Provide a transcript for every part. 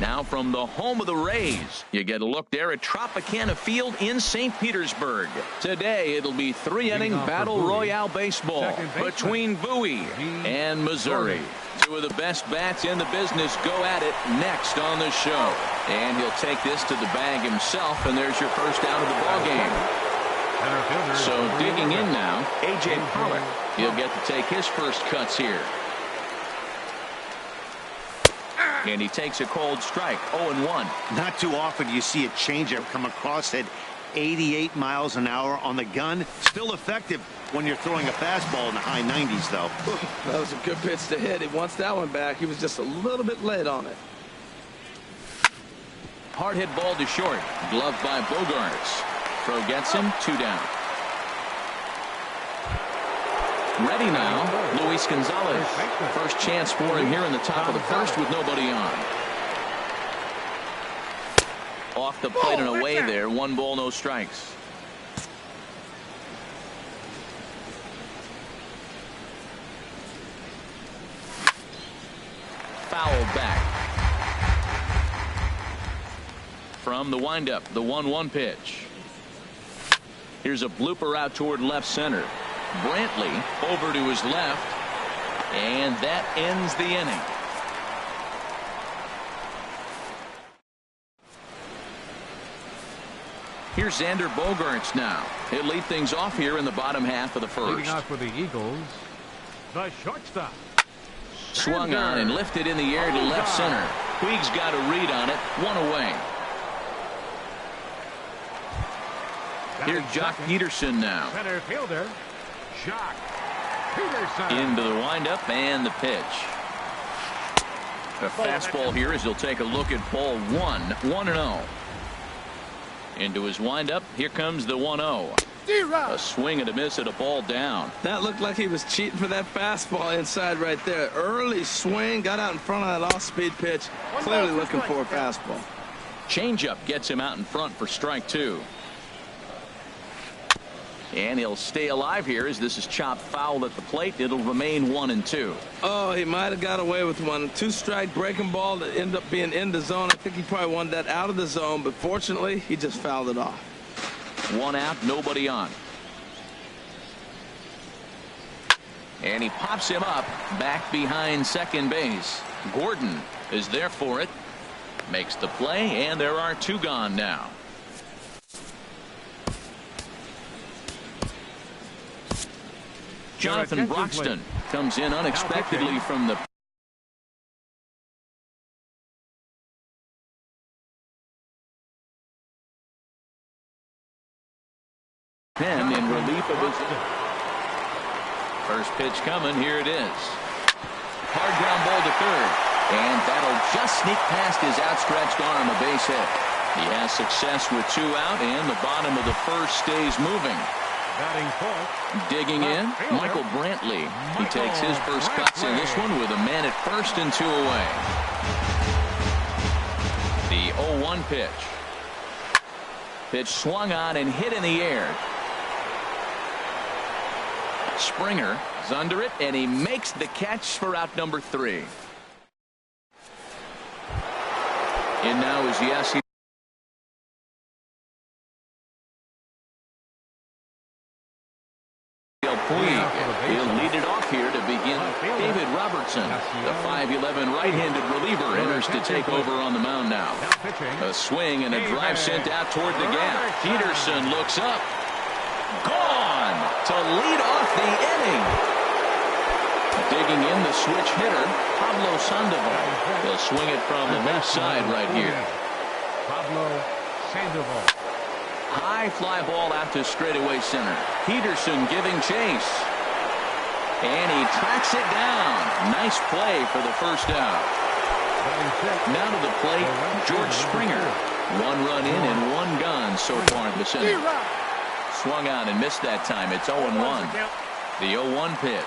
Now from the home of the Rays, you get a look there at Tropicana Field in St. Petersburg. Today, it'll be three-inning battle royale baseball between Bowie and Missouri. Two of the best bats in the business go at it next on the show. And he'll take this to the bag himself, and there's your first out of the ballgame. So digging in now, A.J. Pollock. He'll get to take his first cuts here. And he takes a cold strike, 0-1. Not too often you see a changeup come across at 88 miles an hour on the gun. Still effective when you're throwing a fastball in the high 90s, though. That was a good pitch to hit. He wants that one back. He was just a little bit late on it. Hard hit ball to short. Gloved by Bogarts. Throw gets him, 2 down. Ready now, Luis Gonzalez. First chance for him here in the top of the first with nobody on. Off the plate and away there. 1 ball, no strikes. Foul back. From the windup, the 1-1 pitch. Here's a blooper out toward left center. Brantley over to his left, and that ends the inning. Here's Xander Bogaerts now. He'll lead things off here in the bottom half of the first. Leading off for the Eagles, the shortstop. Swung on and lifted in the air to left center. Puig's got a read on it. 1 away. Here's Jock Peterson now. Center fielder, Jock Peterson. Into the windup and the pitch. A fastball here as he'll take a look at ball 1. 1-0. Into his windup. Here comes the 1-0. A swing and a miss at a ball down. That looked like he was cheating for that fastball inside right there. Early swing, got out in front of that off-speed pitch. Clearly looking for a fastball. Changeup gets him out in front for strike 2. And he'll stay alive here as this is chopped foul at the plate. It'll remain 1-2. Oh, he might have got away with one. 2-strike breaking ball that ended up being in the zone. I think he probably wanted that out of the zone, but fortunately, he just fouled it off. 1 out, nobody on. And he pops him up back behind second base. Gordon is there for it. Makes the play, and there are 2 gone now. Jonathan Broxton comes in unexpectedly from the pen in relief of his first pitch coming. Here it is. Hard ground ball to third, and that'll just sneak past his outstretched arm. A base hit. He has success with 2 out, and the bottom of the first stays moving. Digging in, Michael Brantley. He takes his first cuts in this one with a man at first and 2 away. The 0-1 pitch. Pitch swung on and hit in the air. Springer is under it, and he makes the catch for out number 3. And now is Yassi. He'll lead it off here to begin. David Robertson, the 5'11" right-handed reliever, enters to take over on the mound now. A swing and a drive sent out toward the gap. Peterson looks up. Gone to lead off the inning. Digging in the switch hitter, Pablo Sandoval. He'll swing it from the left side right here. Pablo Sandoval. High fly ball out to straightaway center. Peterson giving chase. And he tracks it down. Nice play for the first out. Now to the plate, George Springer. 1 run in and 1 gone so far in the center. Swung on and missed that time. It's 0-1. The 0-1 pitch.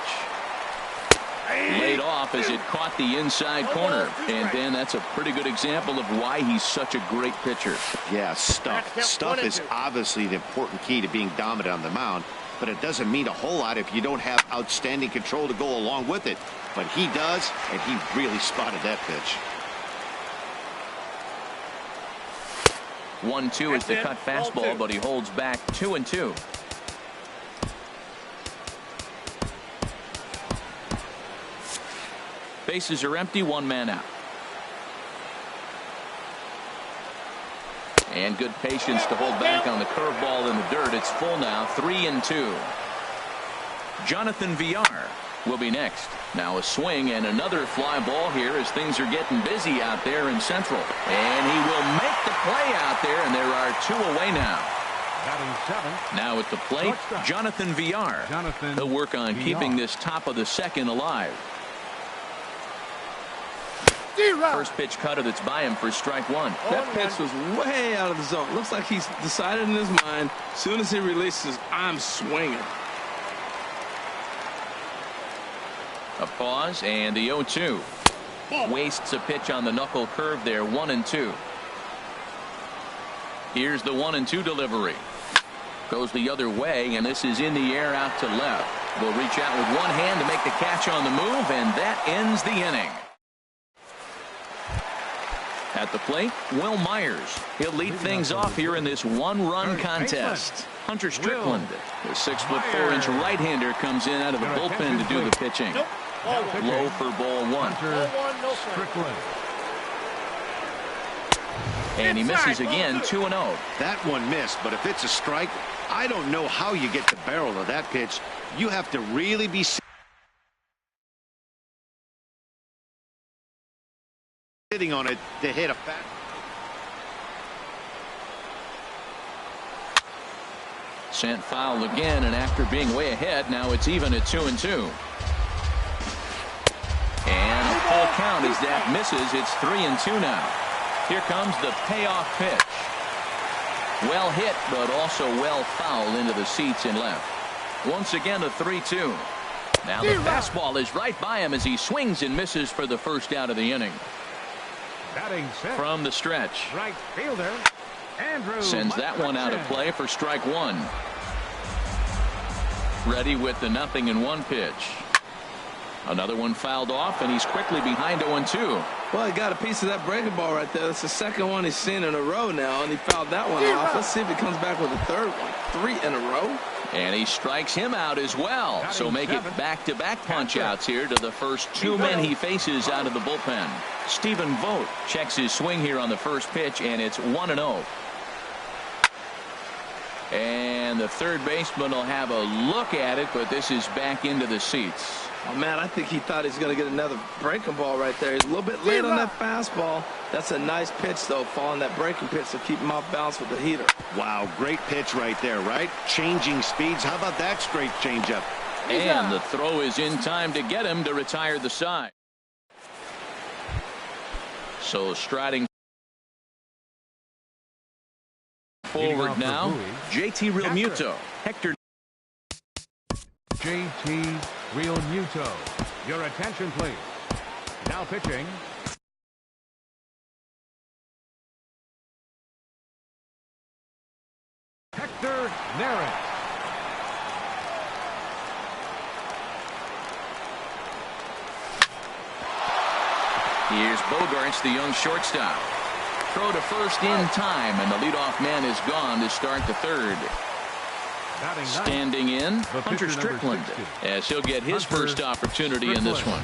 Laid off as it caught the inside corner. And then that's a pretty good example of why he's such a great pitcher. Yeah, stuff. Stuff is obviously the important key to being dominant on the mound, but it doesn't mean a whole lot if you don't have outstanding control to go along with it. But he does, and he really spotted that pitch. 1-2 is the cut fastball, but he holds back 2-2. Bases are empty, one man out. And good patience to hold back on the curveball in the dirt. It's full now, 3-2. Jonathan Villar will be next. Now a swing and another fly ball here as things are getting busy out there in Central. And he will make the play out there, and there are 2 away now. Now at the plate, Jonathan Villar. He'll work on keeping this top of the second alive. First pitch cutter that's by him for strike one. That pitch was way out of the zone. Looks like he's decided in his mind, as soon as he releases, I'm swinging. A pause and the 0-2. Wastes a pitch on the knuckle curve there, 1-2. Here's the 1-2 delivery. Goes the other way, and this is in the air out to left. Will reach out with one hand to make the catch on the move, and that ends the inning. At the plate, Will Myers. He'll lead things off here in this one-run contest. Hunter Strickland, the 6'4" right-hander, comes in out of the bullpen to do the pitching. Low for ball one. And he misses again, 2-0. That one missed, but if it's a strike, I don't know how you get the barrel of that pitch. You have to really be sitting on it to hit a fat. Sent foul again, and after being way ahead, now it's even at 2-2. And a full count as that misses. It's 3-2 now. Here comes the payoff pitch. Well hit, but also well fouled into the seats and left. Once again, a 3-2. Now the fastball is right by him as he swings and misses for the first out of the inning. From the stretch, Right fielder, Andrew sends that one out of play for strike one. Ready with the 0-1 pitch. Another one fouled off, and he's quickly behind 0-2. Well, he got a piece of that breaking ball right there. That's the second one he's seen in a row now, and he fouled that one off. Let's see if he comes back with a third one. 3 in a row. And he strikes him out as well. So make it back-to-back punch-outs here to the first 2 men he faces out of the bullpen. Stephen Vogt checks his swing here on the first pitch, and it's 1-0. And the third baseman will have a look at it, but this is back into the seats. Oh, man, I think he thought he's going to get another breaking ball right there. He's a little bit late on that fastball. That's a nice pitch, though, following that breaking pitch to keep him off balance with the heater. Wow, great pitch right there, right? Changing speeds. How about that straight changeup? And the throw is in time to get him to retire the side. So striding forward now, JT Realmuto. Hector. JT Realmuto. Your attention, please. Now pitching. Hector Neris. Here's Bogarts, the young shortstop. Throw to first in time, and the leadoff man is gone to start the third. Standing in, Hunter Strickland, as he'll get his first opportunity in this one.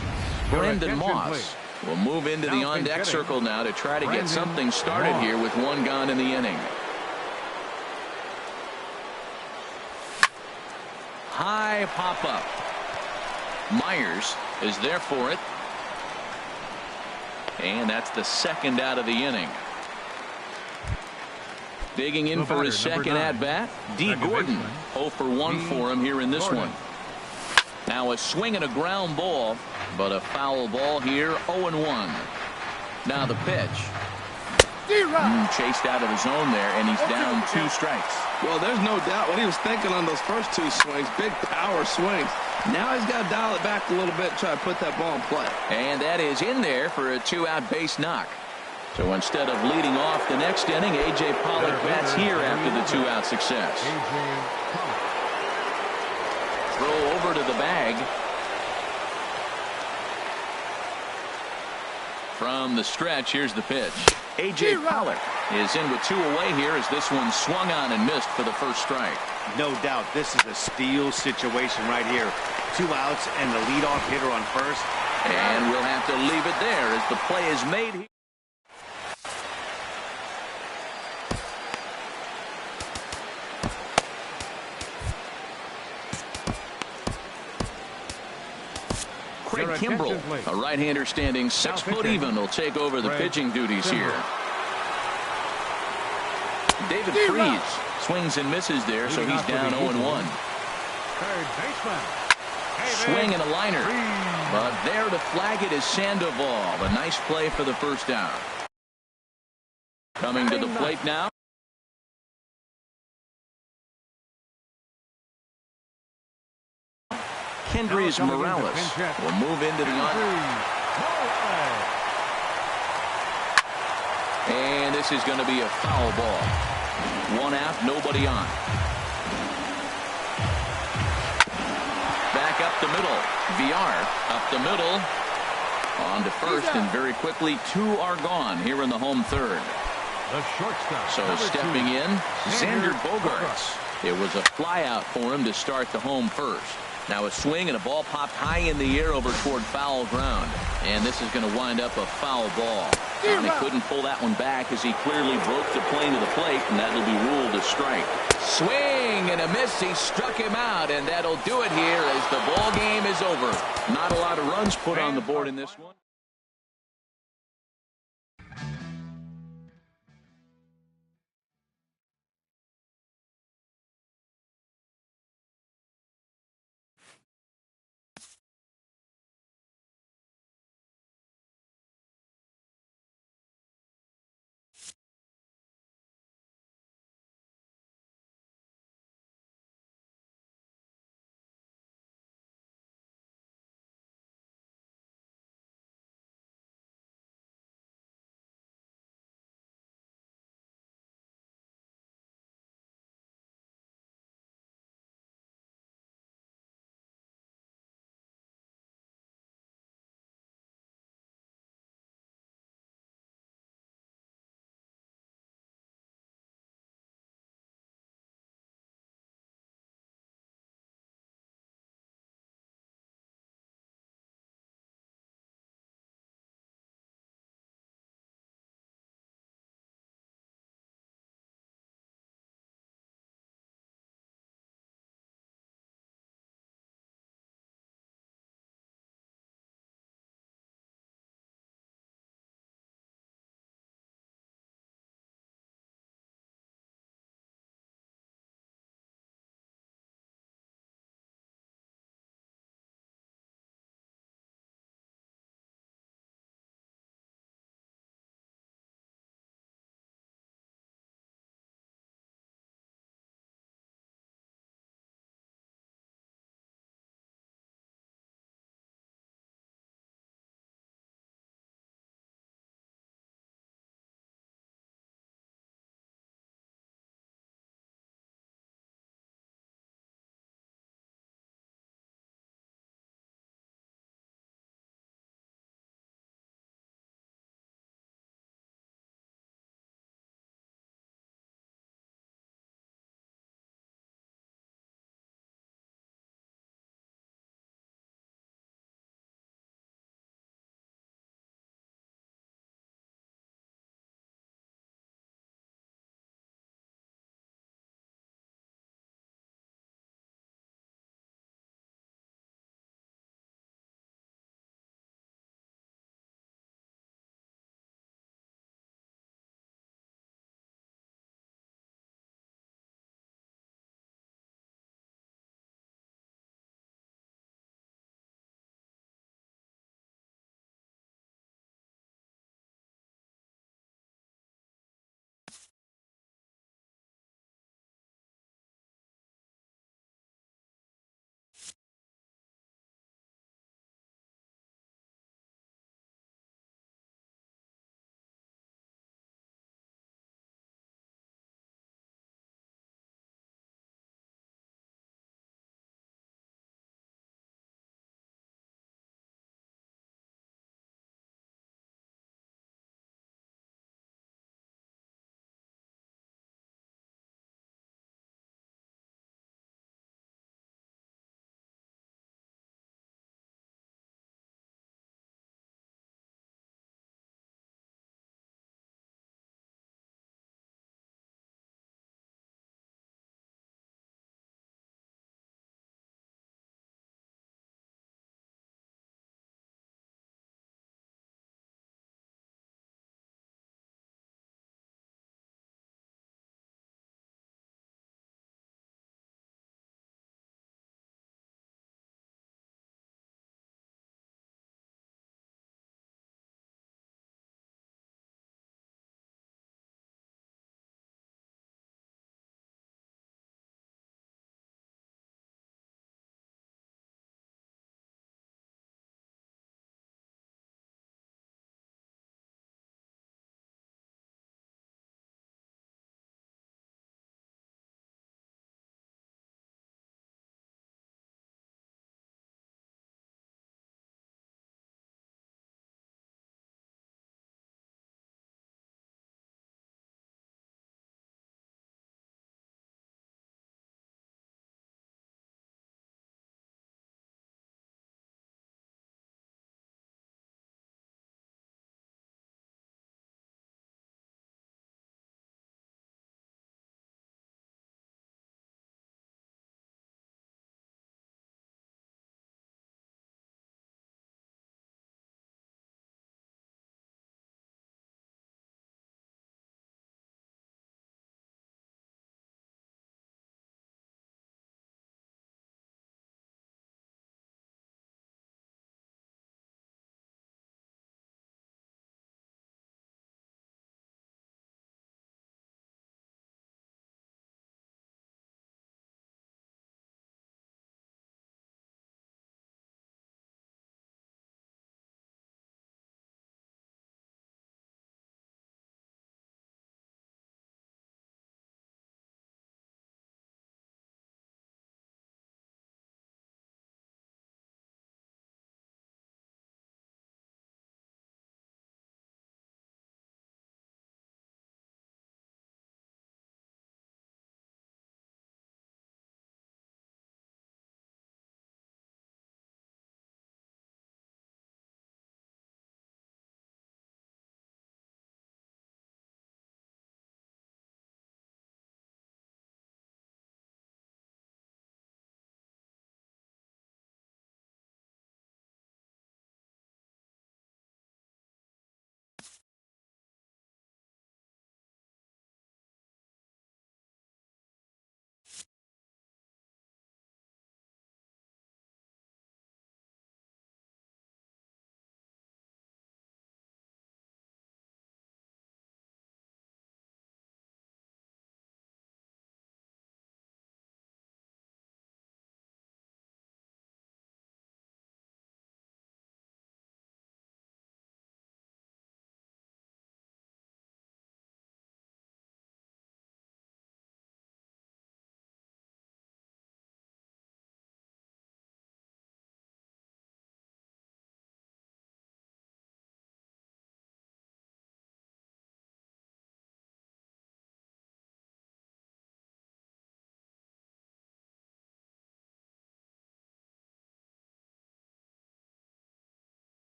Brandon Moss will move into the on-deck circle now to try to get something started here with one gone in the inning. High pop-up. Myers is there for it. And that's the second out of the inning. Digging in for his second at-bat, D. Gordon. 0 for 1 for him here in this one. Now a swing and a ground ball, but a foul ball here, 0-1. Now the pitch. Chased out of the zone there, and he's down 2 strikes. Well, there's no doubt what he was thinking on those first 2 swings. Big power swings. Now he's got to dial it back a little bit and try to put that ball in play. And that is in there for a 2-out base knock. So instead of leading off the next inning, A.J. Pollock bats here after the 2-out success. Throw over to the bag. From the stretch, here's the pitch. A.J. Pollock is in with 2 away here as this one swung on and missed for the first strike. No doubt, this is a steal situation right here. 2 outs and the leadoff hitter on first. And we'll have to leave it there as the play is made here. Craig Kimbrell, a right-hander standing 6 foot even, will take over the pitching duties here. David Freese swings and misses there, so he's down 0-1. Third baseman. Swing and a liner. But there to flag it is Sandoval. A nice play for the first down. Coming to the plate now. Kendrys Morales will move into the and this is going to be a foul ball. 1 out, nobody on. Back up the middle. VR up the middle. On to first, and very quickly 2 are gone here in the home third. The shortstop. So stepping in, Xander Bogaerts. It was a fly out for him to start the home first. Now a swing and a ball popped high in the air over toward foul ground. And this is going to wind up a foul ball. And he couldn't pull that one back as he clearly broke the plane to the plate, and that'll be ruled a strike. Swing and a miss. He struck him out, and that'll do it here as the ball game is over. Not a lot of runs put on the board in this one.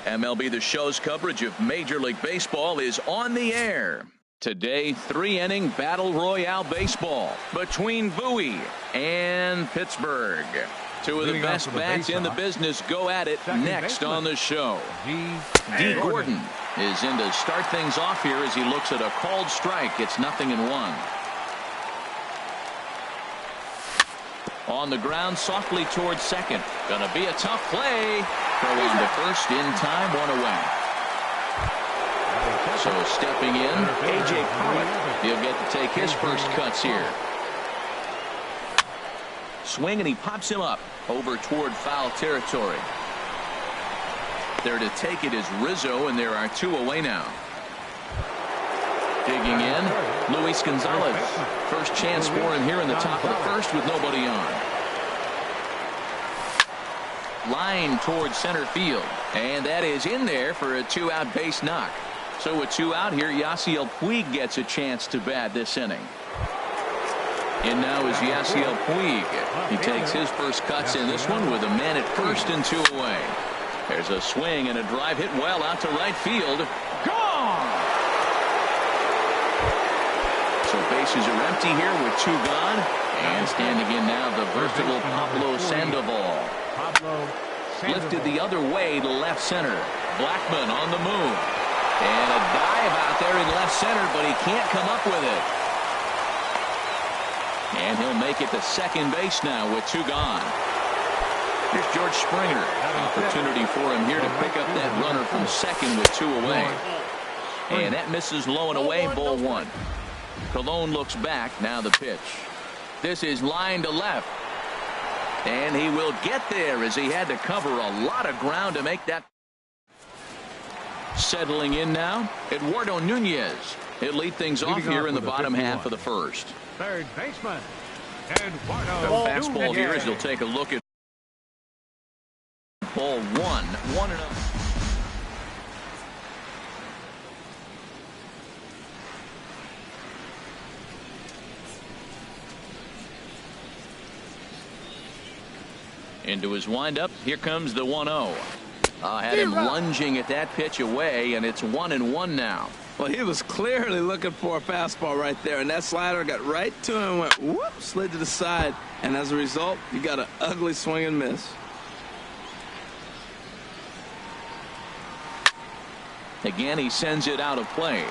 MLB The Show's coverage of Major League Baseball is on the air. Today, 3-inning Battle Royale baseball between Bowie and Pittsburgh. Two of the best bats in the business go at it next on the show. D. Gordon is in to start things off here as he looks at a called strike. It's 0-1. On the ground, softly towards second. Gonna be a tough play. Throw on to first in time, 1 away. So stepping in, A.J. Pollock. He'll get to take his first cuts here. Swing, and he pops him up over toward foul territory. There to take it is Rizzo, and there are 2 away now. Digging in, Luis Gonzalez. First chance for him here in the top of the first with nobody on. Line towards center field, and that is in there for a 2-out base knock. So with 2 out here, Yasiel Puig gets a chance to bat this inning. And now is Yasiel Puig. He takes his first cuts in this one with a man at first and 2 away. There's a swing and a drive hit well out to right field. Gone! So bases are empty here with 2 gone. And standing in now, the versatile Pablo Sandoval. Lifted the other way to left center. Blackmon on the move. And a dive out there in left center, but he can't come up with it. And he'll make it to second base now with 2 gone. Here's George Springer. Opportunity for him here to pick up that runner from second with 2 away. And that misses low and away, ball 1. Colon looks back, now the pitch. This is line to left. And he will get there as he had to cover a lot of ground to make that. Settling in now, Eduardo Nunez. He'll lead things off here in the bottom half of the first. Third baseman, Eduardo Fastball here as he'll take a look at ball 1. 1-0. Into his windup. Here comes the 1-0. Had him lunging at that pitch away, and it's 1-1 now. Well, he was clearly looking for a fastball right there, and that slider got right to him and went whoop, slid to the side, and as a result, you got an ugly swing and miss. Again, he sends it out of play.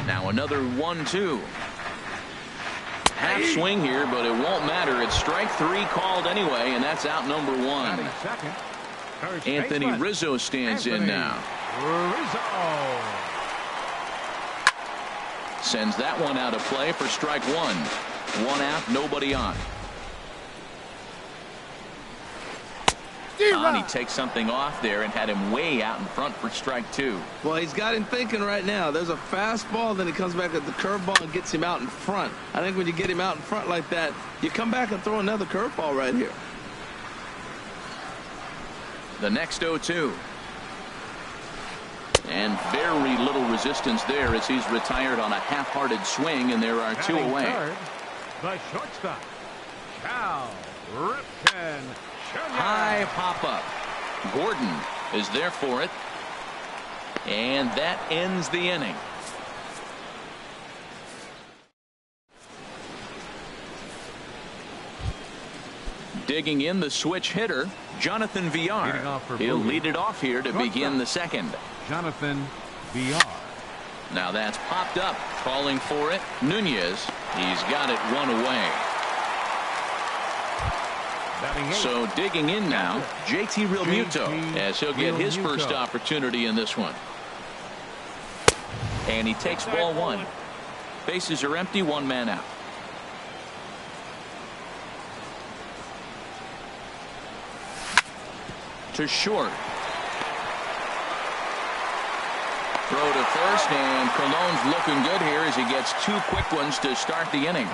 Now another 1-2. Half swing here, but it won't matter. It's strike 3 called anyway, and that's out number 1. Anthony Rizzo stands in now. Sends that one out of play for strike 1. 1 out, nobody on. And he takes something off there and had him way out in front for strike 2. Well, he's got him thinking right now. There's a fastball, then he comes back at the curveball and gets him out in front. I think when you get him out in front like that, you come back and throw another curveball right here. The next 0-2. And very little resistance there as he's retired on a half-hearted swing, and there are 2 away. Third, the shortstop, Cal Ripken. High pop-up. Gordon is there for it. And that ends the inning. Digging in, the switch hitter, Jonathan Villar. He'll lead it off here to begin the second. Jonathan Villar. Now that's popped up. Calling for it, Nunez. He's got it 1 away. So digging in now, JT Realmuto, as he'll get his first opportunity in this one. And he takes ball 1. Bases are empty, 1 man out. To short. Throw to first, and Colon's looking good here as he gets 2 quick ones to start the inning.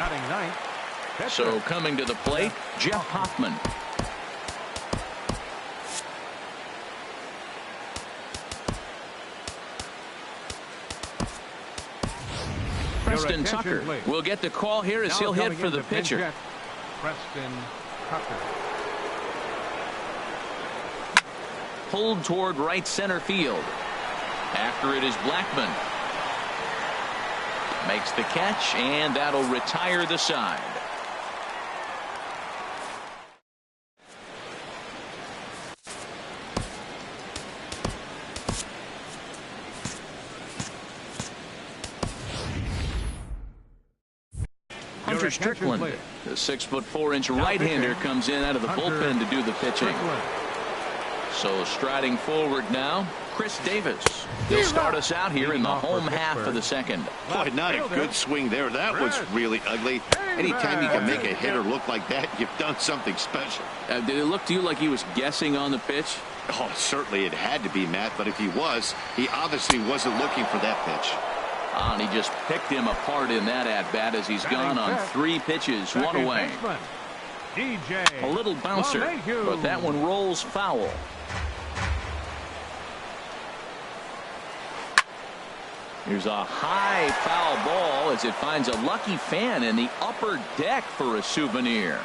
So coming to the plate, Jeff Hoffman. Preston Tucker will get the call here as he'll hit for the pitcher. Preston Tucker. Pulled toward right center field. After it is Blackmon. Makes the catch, and that'll retire the side. Hunter Strickland, the 6'4" right-hander, comes in out of the bullpen to do the pitching. So striding forward now, Chris Davis. He'll start us out here in the home half of the second. Boy, not a good swing there. That was really ugly. Anytime you can make a hitter look like that, you've done something special. Did it look to you like he was guessing on the pitch? Oh, certainly it had to be, Matt, but if he was, he obviously wasn't looking for that pitch. And he just picked him apart in that at-bat as he's gone on 3 pitches, 1 away. A little bouncer, but that one rolls foul. Here's a high foul ball as it finds a lucky fan in the upper deck for a souvenir.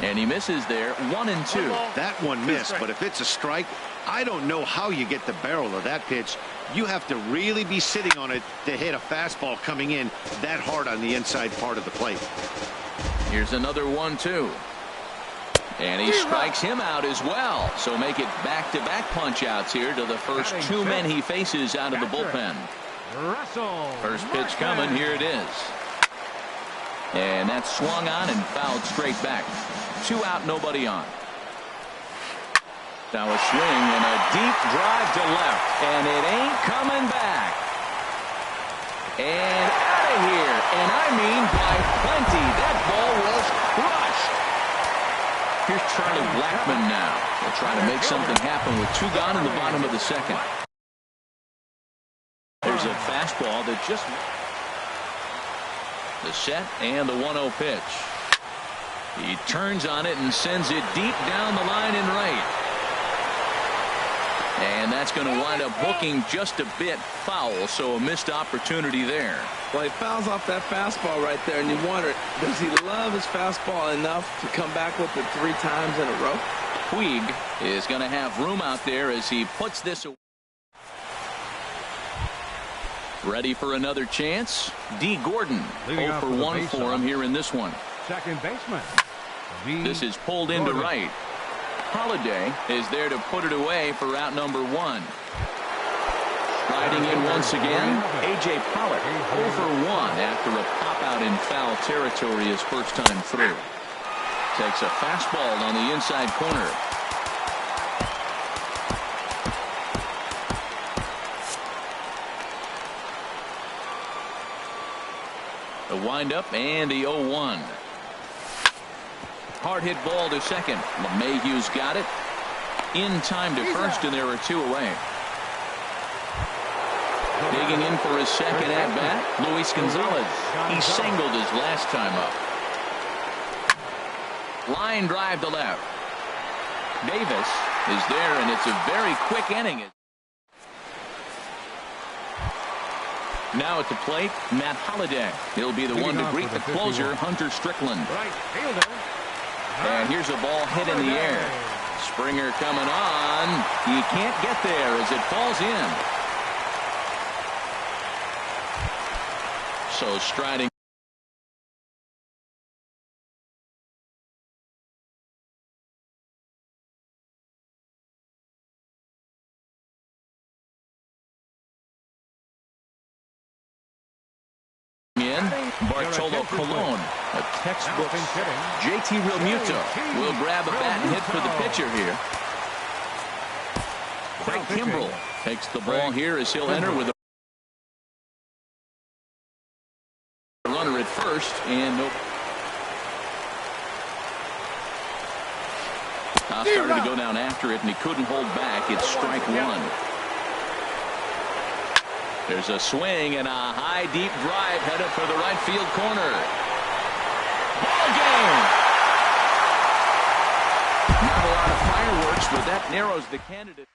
And he misses there, 1-2. That one missed, but if it's a strike, I don't know how you get the barrel of that pitch. You have to really be sitting on it to hit a fastball coming in that hard on the inside part of the plate. Here's another 1-2. And he strikes him out as well. So make it back-to-back punch-outs here to the first 2 men he faces out of the bullpen. First pitch coming. Here it is. And that's swung on and fouled straight back. 2 out, nobody on. Now a swing and a deep drive to left. And it ain't coming back. And out of here. And I mean by plenty. That ball was crushed. Here's Charlie Blackmon now. They'll try to make something happen with 2 gone in the bottom of the second. There's a fastball that just... The set and the 1-0 pitch. He turns on it and sends it deep down the line in right. And that's going to wind up hooking just a bit foul, so a missed opportunity there. Well, he fouls off that fastball right there, and you wonder, does he love his fastball enough to come back with it 3 times in a row? Puig is going to have room out there as he puts this away. Ready for another chance? D. Gordon, 0 for 1 for him here in this one. Second baseman. This is pulled into right. Holiday is there to put it away for out number 1. Riding in once again, A.J. Pollock, 0 for 1 after a pop-out in foul territory his first time through. Takes a fastball on the inside corner. The windup and the 0-1. Hard hit ball to second. LeMahieu's got it. In time to first, and there are 2 away. Digging in for his second at bat, Luis Gonzalez. He singled his last time up. Line drive to left. Davis is there, and it's a very quick inning. Now at the plate, Matt Holliday. He'll be the one to greet the closer, Hunter Strickland. And here's a ball hit in the air. Springer coming on. He can't get there as it falls in. So striding. Bartolo Colon, a textbook. JT Realmuto will grab a bat and hit for the pitcher here. Craig Kimbrell takes the ball here as he'll enter with a runner at first, and nope. Started to go down after it, and he couldn't hold back. It's strike 1. There's a swing and a high deep drive headed for the right field corner. Ball game. Not a lot of fireworks, but that narrows the candidate.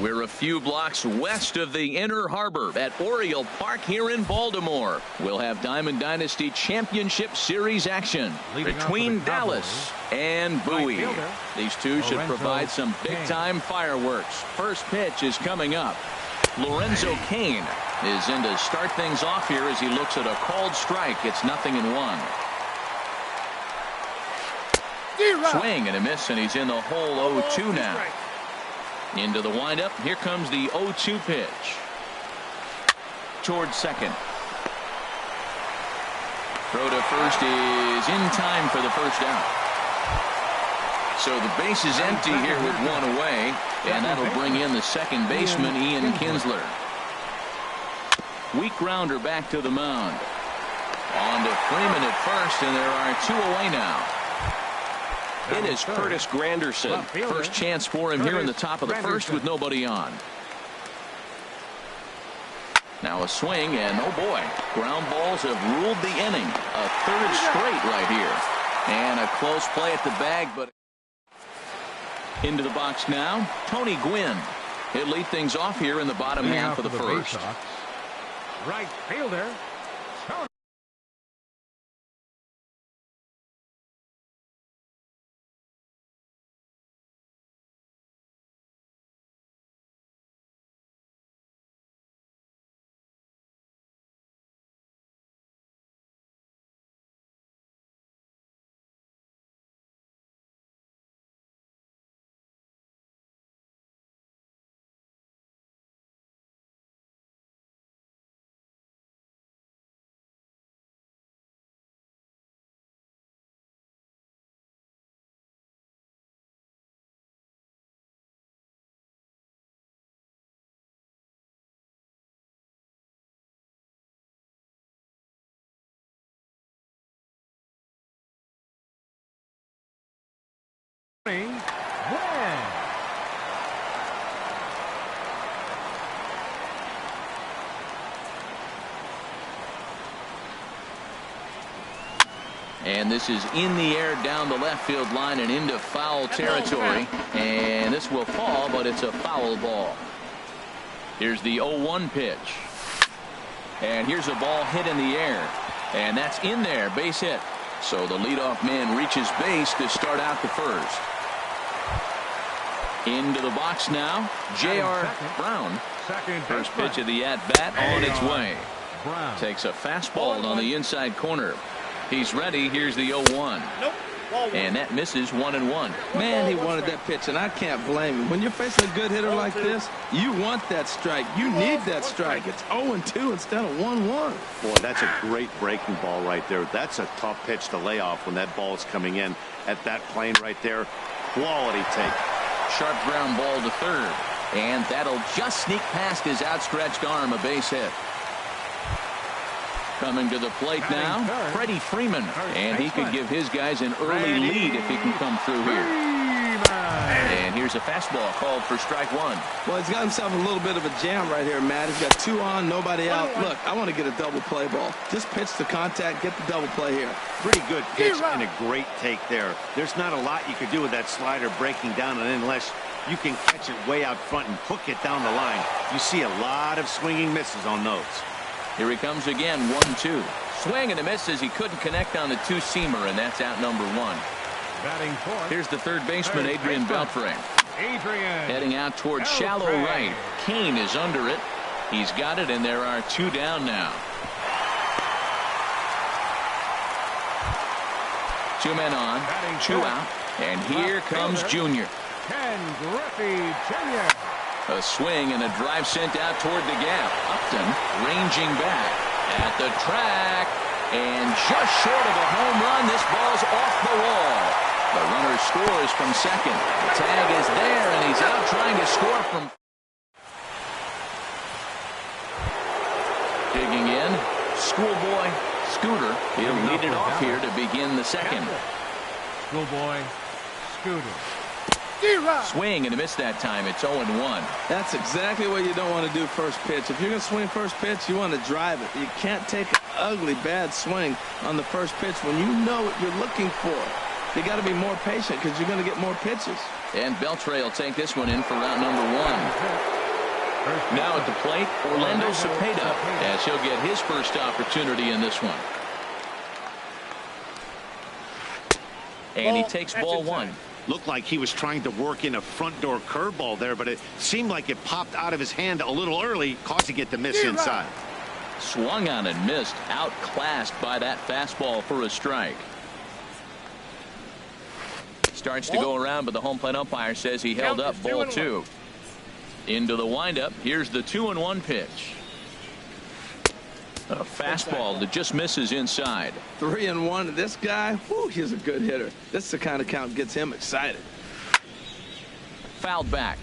We're a few blocks west of the Inner Harbor at Oriole Park here in Baltimore. We'll have Diamond Dynasty Championship Series action between Dallas and Bowie. These two should provide some big-time fireworks. First pitch is coming up. Lorenzo Cain is in to start things off here as he looks at a called strike. It's 0-1. Swing and a miss, and he's in the hole 0-2 now. Into the windup. Here comes the 0-2 pitch. Towards second. Throw to first is in time for the first out. So the base is empty here with one away, and that'll bring in the second baseman, Ian Kinsler. Weak grounder back to the mound. On to Freeman at first, and there are two away now. It is Curtis Granderson. First chance for him here in the top of the first with nobody on. Now a swing, and oh boy, ground balls have ruled the inning. A third straight right here. And a close play at the bag, but into the box now, Tony Gwynn. He'll lead things off here in the bottom half of the first. Right fielder. And this is in the air down the left field line and into foul territory. And this will fall, but it's a foul ball. Here's the 0-1 pitch. And here's a ball hit in the air. And that's in there, base hit. So the leadoff man reaches base to start out the first. Into the box now, J.R. Brown. First pitch of the at-bat on its way. Takes a fastball on the inside corner. He's ready. Here's the 0-1. And that misses 1-1. Man, he wanted that pitch, and I can't blame him. When you're facing a good hitter like this, you want that strike. You need that strike. It's 0-2 instead of 1-1. Boy, that's a great breaking ball right there. That's a tough pitch to lay off when that ball is coming in at that plane right there. Quality take. Sharp ground ball to third. And that'll just sneak past his outstretched arm, a base hit. Coming to the plate now, Freddie Freeman. And he could give his guys an early lead if he can come through here. And here's a fastball called for strike one. Well, he's got himself a little bit of a jam right here, Matt. He's got two on, nobody out. Look, I want to get a double play ball. Just pitch to contact, get the double play here. Pretty good pitch and a great take there. There's not a lot you could do with that slider breaking down unless you can catch it way out front and hook it down the line. You see a lot of swinging misses on those. Here he comes again, 1-2. Swing and a miss as he couldn't connect on the two-seamer, and that's out number one. Here's the third baseman, Adrian Beltre. Heading out towards shallow right. Cain is under it. He's got it, and there are two down now. Two men on, two out, and here comes Junior. Ken Griffey Jr. A swing and a drive sent out toward the gap. Upton ranging back at the track, and just short of a home run. This ball's off the wall. The runner scores from second. The tag is there, and he's out trying to score from. Digging in, Schoolboy Scooter. He'll lead it off here to begin the second. Schoolboy Scooter. Swing and a miss that time. It's 0-1. That's exactly what you don't want to do first pitch. If you're going to swing first pitch, you want to drive it. You can't take an ugly, bad swing on the first pitch when you know what you're looking for. You got to be more patient because you're going to get more pitches. And Beltre will take this one in for route number 1. Now at the plate, Orlando Cepeda, as he'll get his first opportunity in this one. And he takes ball 1. Looked like he was trying to work in a front door curveball there, but it seemed like it popped out of his hand a little early, causing it to miss inside. Swung on and missed, outclassed by that fastball for a strike. Starts to go around, but the home plate umpire says he held up ball 2. Into the windup. Here's the 2-1 pitch. A fastball that just misses inside. 3-1. This guy, whew, he's a good hitter. This is the kind of count gets him excited. Fouled back.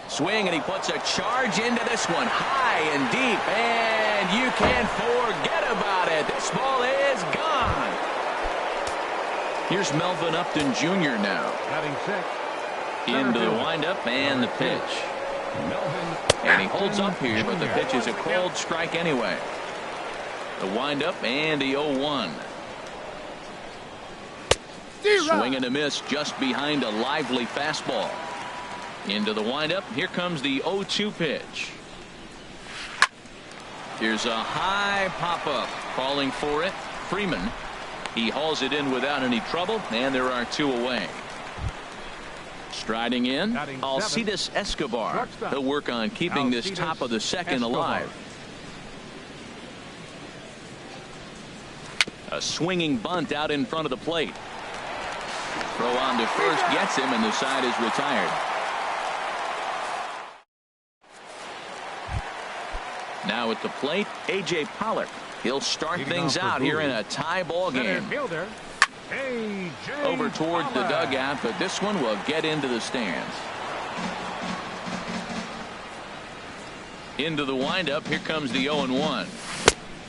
Swing, and he puts a charge into this one, high and deep, and you can't forget about it. This ball is gone. Here's Melvin Upton Jr. now. Batting 6. Into the windup and the pitch. And he holds up here, but the pitch is a called strike anyway. The windup and the 0-1. Swing and a miss just behind a lively fastball. Into the windup. Here comes the 0-2 pitch. Here's a high pop-up. Calling for it. Freeman. He hauls it in without any trouble, and there are 2 away. Striding in, Alcides Escobar. He'll work on keeping this top of the second alive. A swinging bunt out in front of the plate. Throw on to first gets him, and the side is retired. Now at the plate, A.J. Pollock. He'll start things out here in a tie ball game. Over towards the dugout, but this one will get into the stands. Into the windup. Here comes the 0-1.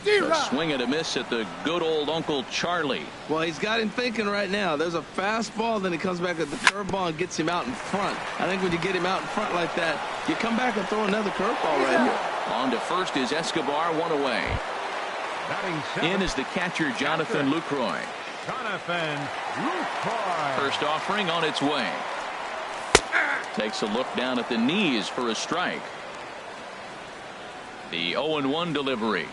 A swing and a miss at the good old Uncle Charlie. Well, he's got him thinking right now. There's a fastball, then he comes back at the curveball and gets him out in front. I think when you get him out in front like that, you come back and throw another curveball right here. On to first is Escobar, 1 away. In is the catcher, Jonathan Lucroy. First offering on its way. Takes a look down at the knees for a strike. The 0-1 delivery.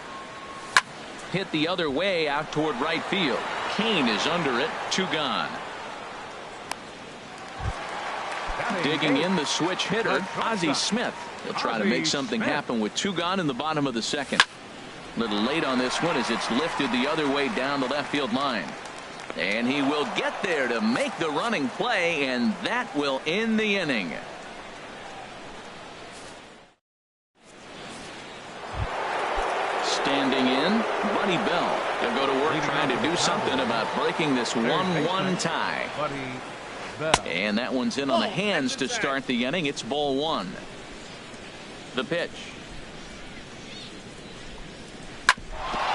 Hit the other way out toward right field. Kane is under it. 2 gone. Digging in the switch hitter, Ozzie Smith. He'll try to make something happen with 2 gone in the bottom of the second. A little late on this one as it's lifted the other way down the left field line. And he will get there to make the running play, and that will end the inning. Standing in, Buddy Bell. He'll go to work trying to do something about breaking this 1-1 tie. And that one's in on the hands to start the inning. It's ball 1. The pitch.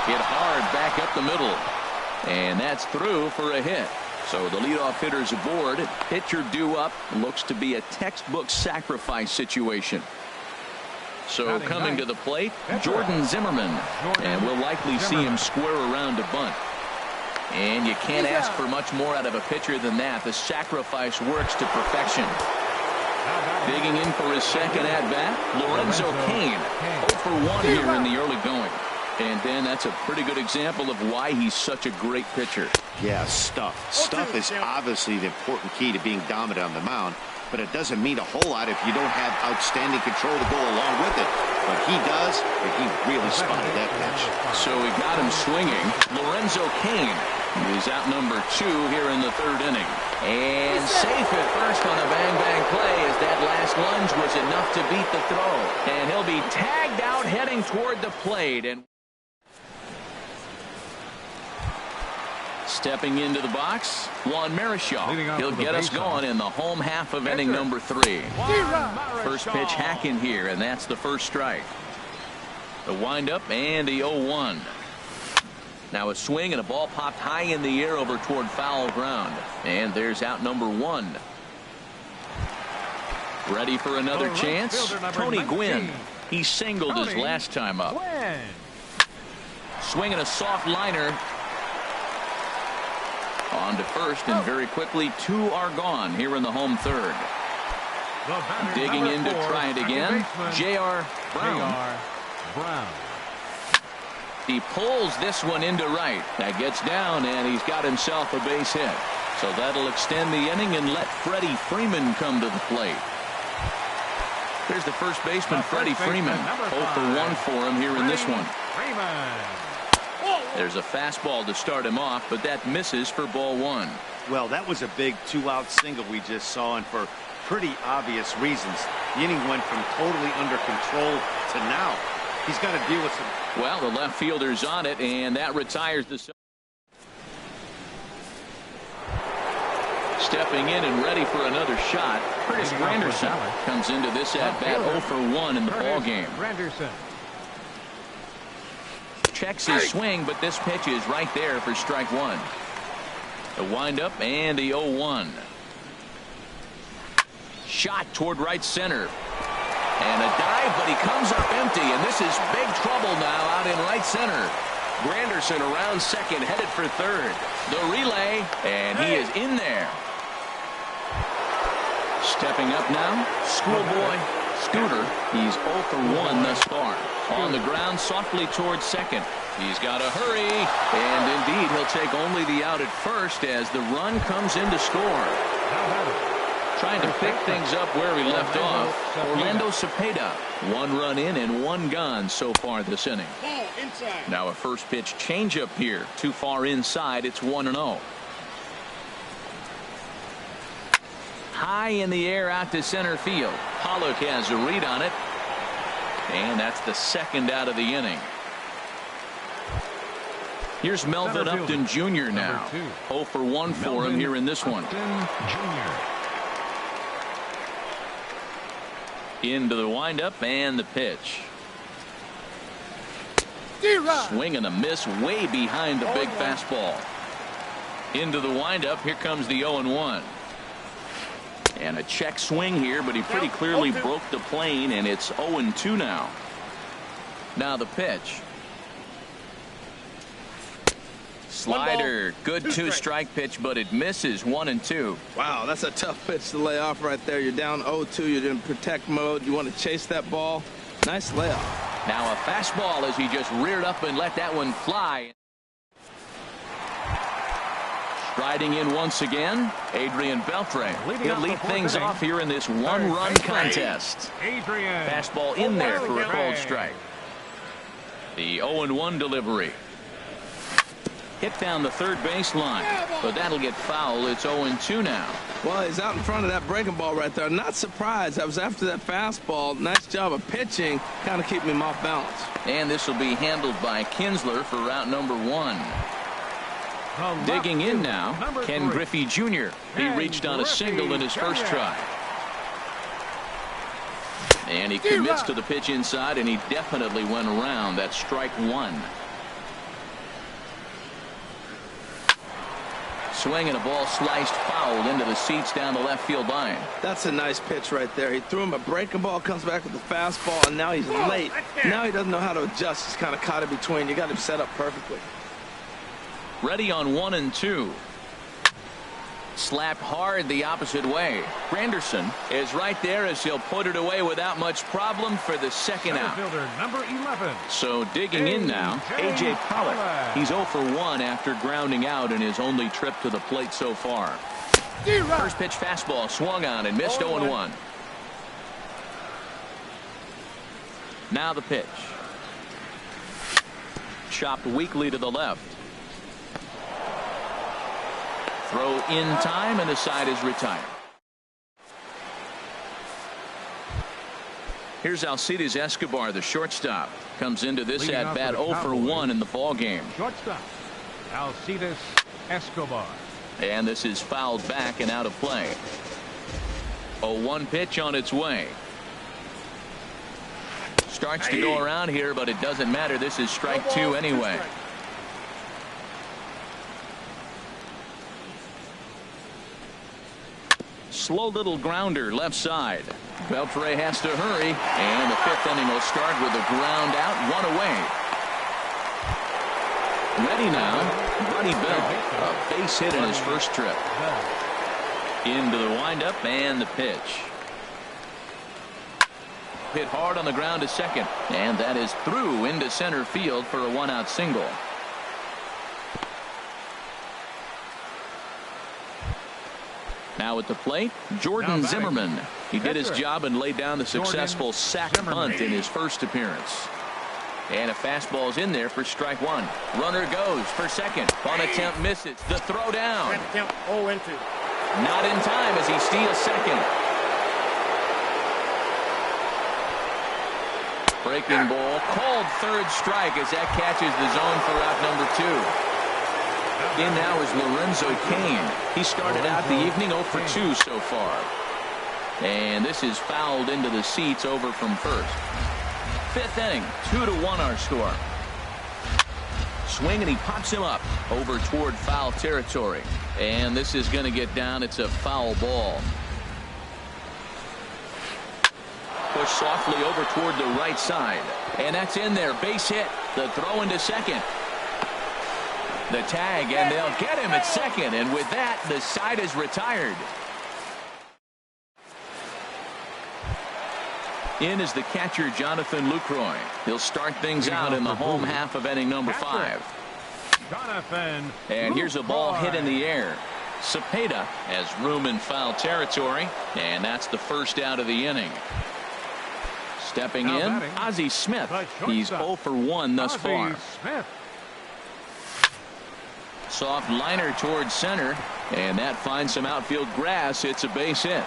Hit hard back up the middle. And that's through for a hit. So the leadoff hitter's aboard. Pitcher due up. Looks to be a textbook sacrifice situation. So coming to the plate, Jordan Zimmerman. And we'll likely see him square around to bunt. And you can't ask for much more out of a pitcher than that. The sacrifice works to perfection. Digging in for his second at-bat, Lorenzo Cain. 0 for 1 here in the early going. And then that's a pretty good example of why he's such a great pitcher. Yeah, stuff. Stuff is obviously the important key to being dominant on the mound, but it doesn't mean a whole lot if you don't have outstanding control to go along with it. But he does, and he really spotted that pitch. So he got him swinging. Lorenzo Cain is out number 2 here in the 3rd inning. And safe at first on a bang-bang play as that last lunge was enough to beat the throw. And he'll be tagged out heading toward the plate. And stepping into the box, Juan Marichal. He'll get us going in the home half of inning number 3. First pitch hacking here, and that's the first strike. The windup and the 0-1. Now a swing and a ball popped high in the air over toward foul ground. And there's out number 1. Ready for another chance? Tony Gwynn. He singled his last time up. swinging a soft liner. On to first, and very quickly 2 are gone here in the home third. Digging in to try it again, J.R. Brown. He pulls this one into right. That gets down, and he's got himself a base hit. So that'll extend the inning and let Freddie Freeman come to the plate. Here's the first baseman, Freddie Freeman. 0 for 1 for him here in this one. There's a fastball to start him off, but that misses for ball 1. Well, that was a big 2-out single we just saw, and for pretty obvious reasons. The inning went from totally under control to now. He's got to deal with some. Well, the left fielder's on it, and that retires the. Stepping in and ready for another shot, Curtis Granderson comes into this at bat 0 for 1 in the ball game. Checks his swing, but this pitch is right there for strike 1. The windup and the 0-1. Shot toward right center. And a dive, but he comes up empty, and this is big trouble now out in right center. Granderson around second, headed for third. The relay, and he is in there. Stepping up now, Schoolboy Scooter. He's 0 for 1 thus far. On the ground, softly towards second. He's got to hurry, and indeed, he'll take only the out at first as the run comes in to score. Trying to pick things up where he left off, Orlando Cepeda. 1 run in and 1 gone so far this inning. Now a first pitch changeup here. Too far inside. It's 1-0. High in the air out to center field. Pollock has a read on it. And that's the second out of the inning. Here's Melvin Upton Jr. now. 0 for 1 for him here in this one. Into the windup and the pitch. Swing and a miss way behind the big fastball. Into the windup. Here comes the 0-1. And a check swing here, but he pretty clearly broke the plane, and it's 0-2 now. Now the pitch. Slider, good 2-strike pitch, but it misses. 1-2. Wow, that's a tough pitch to lay off right there. You're down 0-2. You're in protect mode. You want to chase that ball. Nice layoff. Now a fastball as he just reared up and let that one fly. Striding in once again, Adrian Beltre. He'll lead things off here in this 1-run contest. Fastball in there for a cold strike. The 0-1 delivery. Hit down the third baseline, but that'll get foul. It's 0-2 now. Well, he's out in front of that breaking ball right there. Not surprised. I was after that fastball. Nice job of pitching, kind of keeping him off balance. And this will be handled by Kinsler for route number 1. Digging in now, Ken Griffey Jr. He reached on a single in his first try. And he commits to the pitch inside, and he definitely went around. That's strike 1. Swing and a ball sliced foul into the seats down the left field line. That's a nice pitch right there. He threw him a breaking ball, comes back with the fastball, and now he's late. Now he doesn't know how to adjust. He's kind of caught in between. You got him set up perfectly. Ready on 1-2. Slapped hard the opposite way. Granderson is right there as he'll put it away without much problem for the second out. Number 11. So digging in now, A.J. Pollock. He's 0 for 1 after grounding out in his only trip to the plate so far. First pitch fastball swung on and missed 0-1. Now the pitch. Chopped weakly to the left. Throw in time, and the side is retired. Here's Alcides Escobar, the shortstop. Comes into this at bat 0 for 1 in the ball game. Shortstop, Alcides Escobar. And this is fouled back and out of play. 0-1 pitch on its way. Starts to go around here, but it doesn't matter. This is strike 2 anyway. Slow little grounder left side. Beltre has to hurry, and the 5th inning will start with a ground out, 1 away. Ready now, Buddy Bell. A base hit in his first trip. Into the windup and the pitch. Hit hard on the ground to second, and that is through into center field for a one-out single. Now at the plate, Jordan Zimmerman. He did his job and laid down the successful sac bunt in his first appearance. And a fastball is in there for strike one. Runner goes for second. On attempt misses. The throw down. Not in time as he steals second. Breaking ball, called third strike as that catches the zone for out number 2. In now is Lorenzo Cain. He started out the evening 0 for 2 so far. And this is fouled into the seats over from first. Fifth inning, 2-1 our score. Swing and he pops him up over toward foul territory. And this is going to get down. It's a foul ball. Push softly over toward the right side. And that's in there. Base hit. The throw into second. The tag, and they'll get him at second. And with that, the side is retired. In is the catcher, Jonathan Lucroy. He'll start things out in the home half of inning number 5. Jonathan. And here's a ball hit in the air. Cepeda has room in foul territory, and that's the first out of the inning. Stepping in, Ozzie Smith. He's 0 for 1 thus far. Soft liner towards center, and that finds some outfield grass. It's a base hit.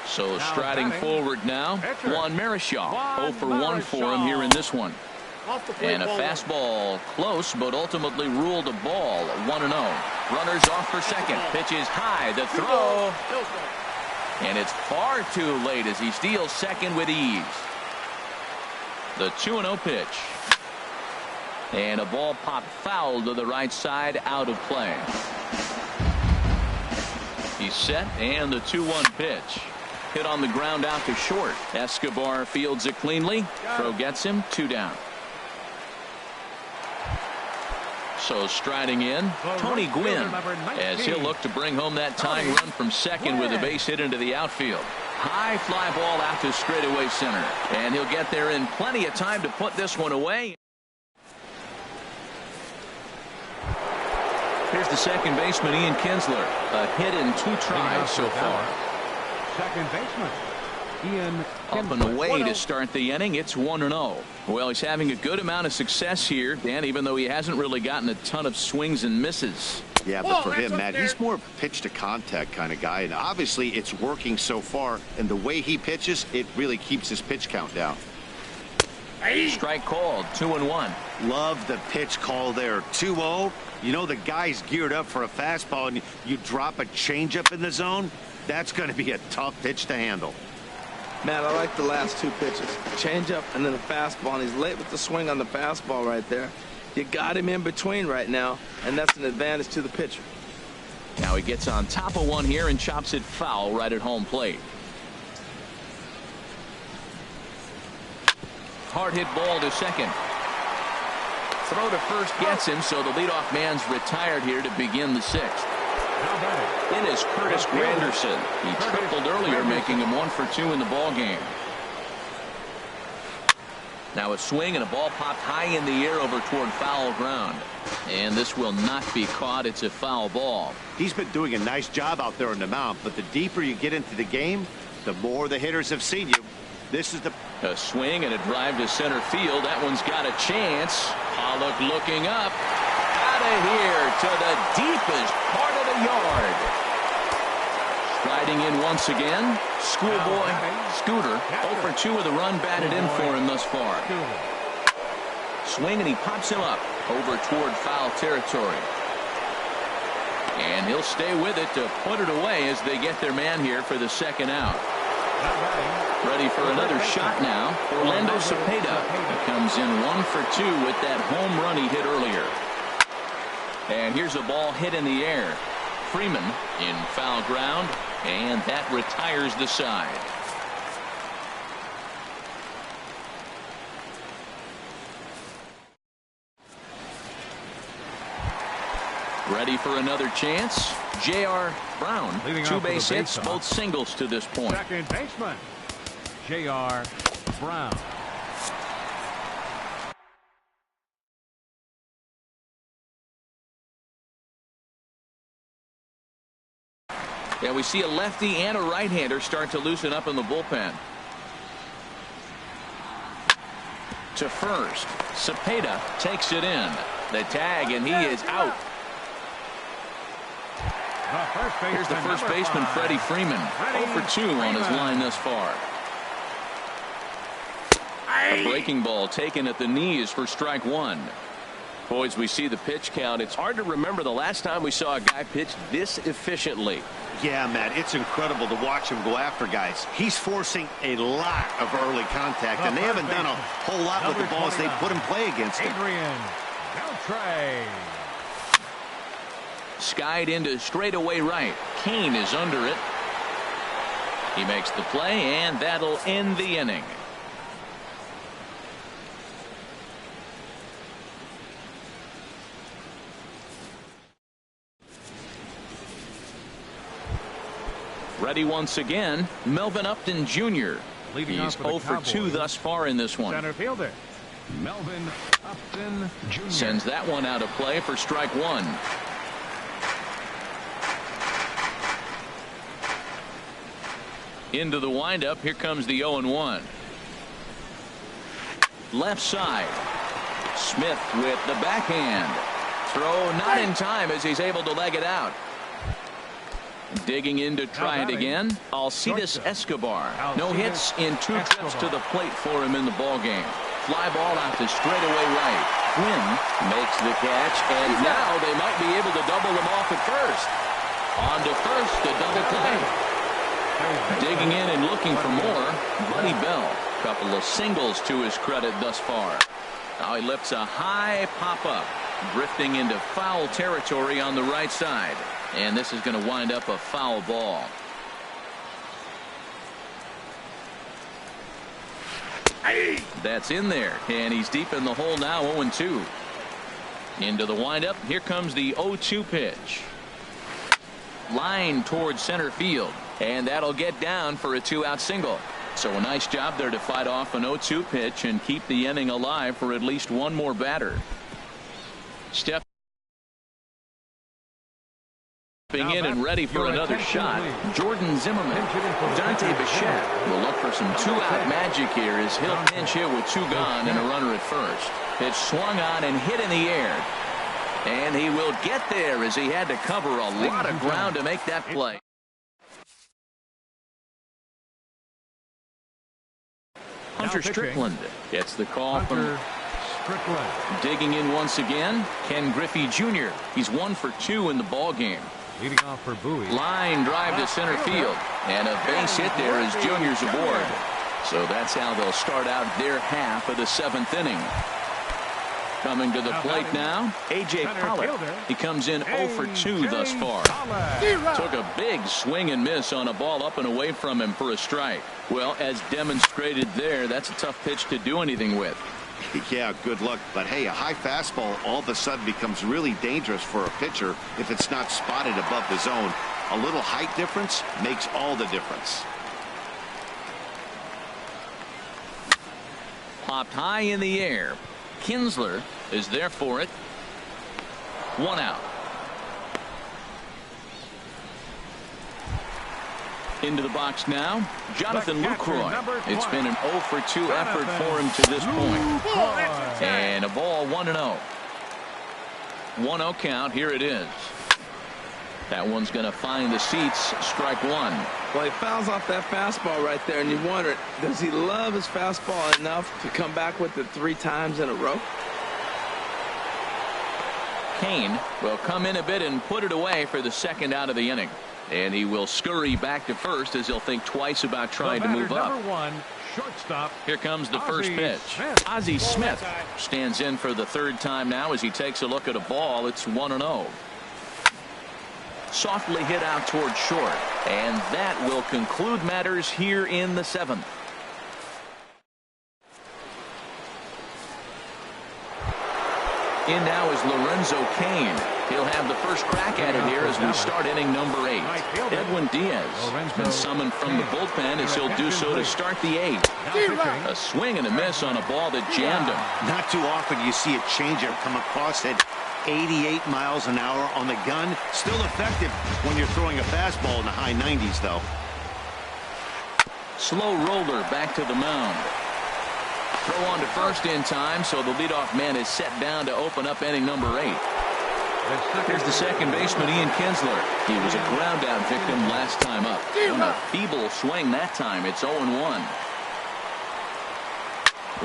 So striding forward now, Juan Marichal. 0 for 1 for him here in this one. And a fastball close, but ultimately ruled a ball. 1-0. Runners off for second. Pitch is high. The throw. And it's far too late as he steals second with ease. The 2-0 pitch. And a ball popped foul to the right side, out of play. He's set, and the 2-1 pitch. Hit on the ground out to short. Escobar fields it cleanly. Throw gets him. 2 down. So striding in, Tony Gwynn, as he'll look to bring home that tying run from second with a base hit into the outfield. High fly ball out to straightaway center. And he'll get there in plenty of time to put this one away. Here's the second baseman, Ian Kinsler. A hit in 2 tries so far. Second baseman, Ian Kinsler. Up and away to start the inning. It's 1-0. Well, he's having a good amount of success here, Dan, even though he hasn't really gotten a ton of swings and misses. Yeah, but for him, Matt, he's more of a pitch to contact kind of guy, and obviously it's working so far, and the way he pitches, it really keeps his pitch count down. Strike called, 2-1. Love the pitch call there. 2-0. You know the guy's geared up for a fastball, and you drop a changeup in the zone. That's going to be a tough pitch to handle. Man, I like the last 2 pitches. Changeup and then the fastball, and he's late with the swing on the fastball right there. You got him in between right now, and that's an advantage to the pitcher. Now he gets on top of one here and chops it foul right at home plate. Hard hit ball to second. Throw to first gets him, so the leadoff man's retired here to begin the 6th. It is Curtis Granderson. He tripled earlier, making him 1 for 2 in the ball game. Now a swing and a ball popped high in the air over toward foul ground. And this will not be caught. It's a foul ball. He's been doing a nice job out there on the mound, but the deeper you get into the game, the more the hitters have seen you. This is a swing and a drive to center field. That one's got a chance. Pollock looking up. Out of here to the deepest part of the yard. Striding in once again, schoolboy Scooter. 0 for 2 with a run batted in for him thus far. Swing and he pops him up over toward foul territory. And he'll stay with it to put it away as they get their man here for the second out. Ready for another shot now. Orlando Cepeda. He comes in 1 for 2 with that home run he hit earlier. And here's a ball hit in the air. Freeman in foul ground, and that retires the side. Ready for another chance. J.R. Brown, Leading two off with a base hits, base both singles to this point. Second baseman, J.R. Brown. Yeah, we see a lefty and a right-hander start to loosen up in the bullpen. To first, Cepeda takes it in. The tag, and he is out. Here's the first baseman, Freddie Freeman. 0 for 2 on his line thus far. A breaking ball taken at the knees for strike one. Boys, we see the pitch count. It's hard to remember the last time we saw a guy pitch this efficiently. Yeah, Matt, it's incredible to watch him go after guys. He's forcing a lot of early contact, and they haven't done a whole lot with the balls they put in play against him. Skied into straightaway right. Kane is under it. He makes the play, and that'll end the inning. Ready once again, Melvin Upton Jr. He's 0 for 2 thus far in this one. Center fielder, Melvin Upton Jr. Sends that one out of play for strike one. Into the windup. Here comes the 0-1. Left side. Smith with the backhand. Throw not in time as he's able to leg it out. Digging in to try it again. Alcides Escobar. No hits in 2 trips to the plate for him in the ballgame. Fly ball out to straightaway right. Quinn makes the catch, and now they might be able to double them off at first. On to first, the double play. Digging in and looking for more, Buddy Bell. Couple of singles to his credit thus far. Now he lifts a high pop-up, drifting into foul territory on the right side. And this is going to wind up a foul ball. That's in there, and he's deep in the hole now. 0-2. Into the windup. Here comes the 0-2 pitch. Line towards center field, and that'll get down for a 2-out single. So a nice job there to fight off an 0-2 pitch and keep the inning alive for at least one more batter. Stepping in and ready for another shot, Jordan Zimmerman. Dante Bichette will look for some 2-out magic here as he'll pinch hit with 2 gone and a runner at first. Pitch swung on and hit in the air. And he will get there as he had to cover a lot of ground to make that play. Hunter Strickland gets the call from Strickland. digging in once again. Ken Griffey Jr. He's 1 for 2 in the ball game. Leading off for Bowie. Line drive to center field, and a base hit there as Junior's aboard. So that's how they'll start out their half of the 7th inning. Coming to the plate now, A.J. Pollard. He comes in 0 for 2 thus far. Took a big swing and miss on a ball up and away from him for a strike. Well, as demonstrated there, that's a tough pitch to do anything with. Yeah, good luck. But hey, a high fastball all of a sudden becomes really dangerous for a pitcher if it's not spotted above the zone. A little height difference makes all the difference. Popped high in the air. Kinsler is there for it. 1 out. Into the box now, Jonathan Lucroy. It's been an 0 for 2 effort for him to this point. And a ball 1-0. 1-0 count. Here it is. That one's going to find the seats. Strike one. Well, he fouls off that fastball right there, and you wonder, does he love his fastball enough to come back with it 3 times in a row? Kane will come in a bit and put it away for the 2nd out of the inning. And he will scurry back to first as he'll think twice about trying to move up. Number 1, shortstop. Here comes the first pitch. Ozzie Smith stands in for the 3rd time now as he takes a look at a ball. It's 1-0. Softly hit out towards short. And that will conclude matters here in the 7th. In now is Lorenzo Cain. He'll have the first crack at it here as we start inning number 8. Edwin Diaz has been summoned from the bullpen as he'll do so to start the 8th. A swing and a miss on a ball that jammed him. Not too often you see a changeup come across at 88 miles an hour on the gun. Still effective when you're throwing a fastball in the high 90s, though. Slow roller back to the mound. Throw on to first in time, so the leadoff man is set down to open up inning number 8. Here's the second baseman, Ian Kinsler. He was a ground out victim last time up. On a feeble swing that time. It's 0-1.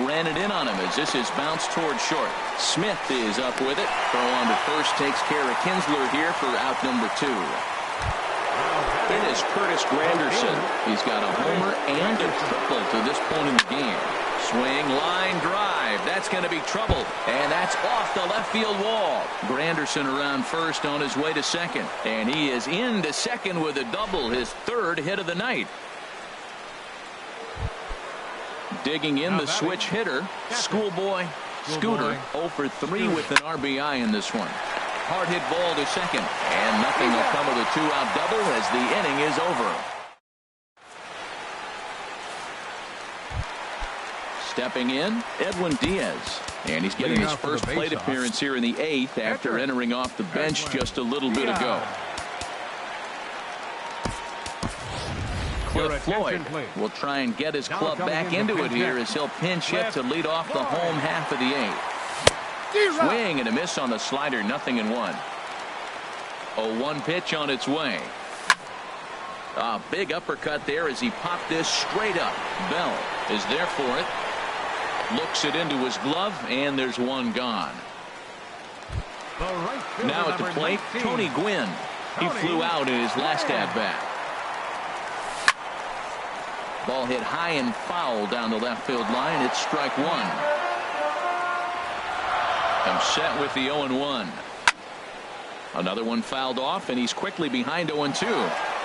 Ran it in on him as this is bounced toward short. Smith is up with it. Throw on to first takes care of Kinsler here for out number 2. It is Curtis Granderson. He's got a homer and a triple to this point in the game. Swing, line drive. That's going to be trouble. And that's off the left field wall. Granderson around first on his way to second. And he is into second with a double, his 3rd hit of the night. Digging in the switch hitter, Schoolboy Scooter, 0 for 3 with an RBI in this one. Hard hit ball to second. And nothing will come of the 2-out double as the inning is over. Stepping in, Edwin Diaz. And he's getting his first plate appearance here in the 8th after entering off the bench just a little bit ago. Cliff Floyd will try and get his club back into it here as he'll pinch hit to lead off the home half of the 8th. Swing and a miss on the slider, 0-1. 0-1 pitch on its way. A big uppercut there as he popped this straight up. Bell is there for it. Looks it into his glove, and there's one gone. Now at the plate, Tony Gwynn. He flew out in his last at-bat. Ball hit high and foul down the left field line. It's strike 1. I'm set with the 0-1. Another one fouled off, and he's quickly behind 0-2.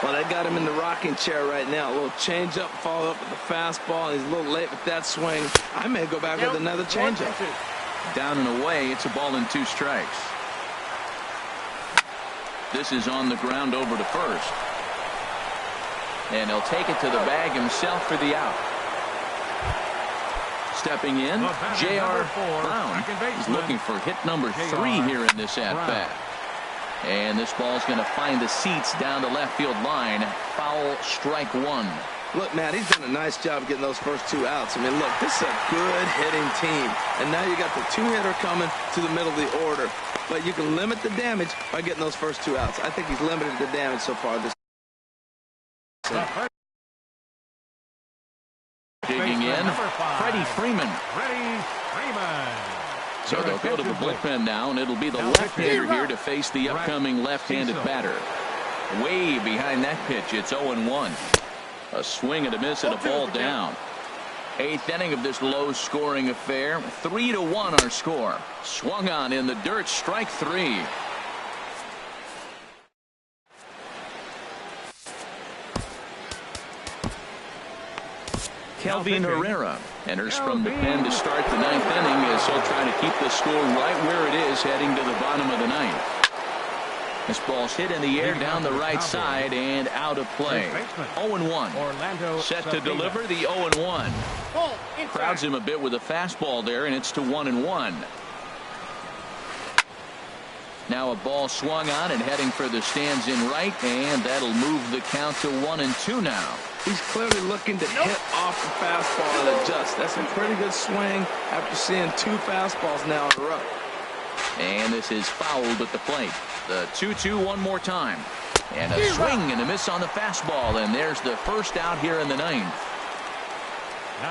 Well, that got him in the rocking chair right now. A little changeup, follow up with the fastball. He's a little late with that swing. I may go back with another changeup. Down and away, it's a ball and 2 strikes. This is on the ground over to first. And he'll take it to the bag himself for the out. Stepping in, J.R. Brown. He's looking for hit number 3 here in this at-bat. And this ball's going to find the seats down the left field line. Foul, strike 1. Look, Matt, he's done a nice job getting those first 2 outs. I mean, look, this is a good hitting team. And now you got the 2-hitter coming to the middle of the order. But you can limit the damage by getting those first 2 outs. I think he's limited the damage so far this season. Digging in, Freddie Freeman. So they'll go to the bullpen now, and it'll be the left-hander here to face the upcoming left-handed batter. Way behind that pitch, it's 0-1. A swing and a miss and a ball down. 8th inning of this low-scoring affair. 3-1 our score. Swung on in the dirt, strike 3. Kelvin Herrera enters from the pen to start the 9th inning as he'll try to keep the score right where it is heading to the bottom of the 9th. This ball's hit in the air down the right side and out of play. 0-1. Set to deliver the 0-1. Crowds him a bit with a fastball there, and it's to 1-1. Now a ball swung on and heading for the stands in right, and that'll move the count to 1-2 now. He's clearly looking to hit off the fastball and adjust. That's a pretty good swing after seeing 2 fastballs now in a row. And this is fouled at the plate. The 2-2 one more time. And a swing and a miss on the fastball, and there's the first out here in the 9th.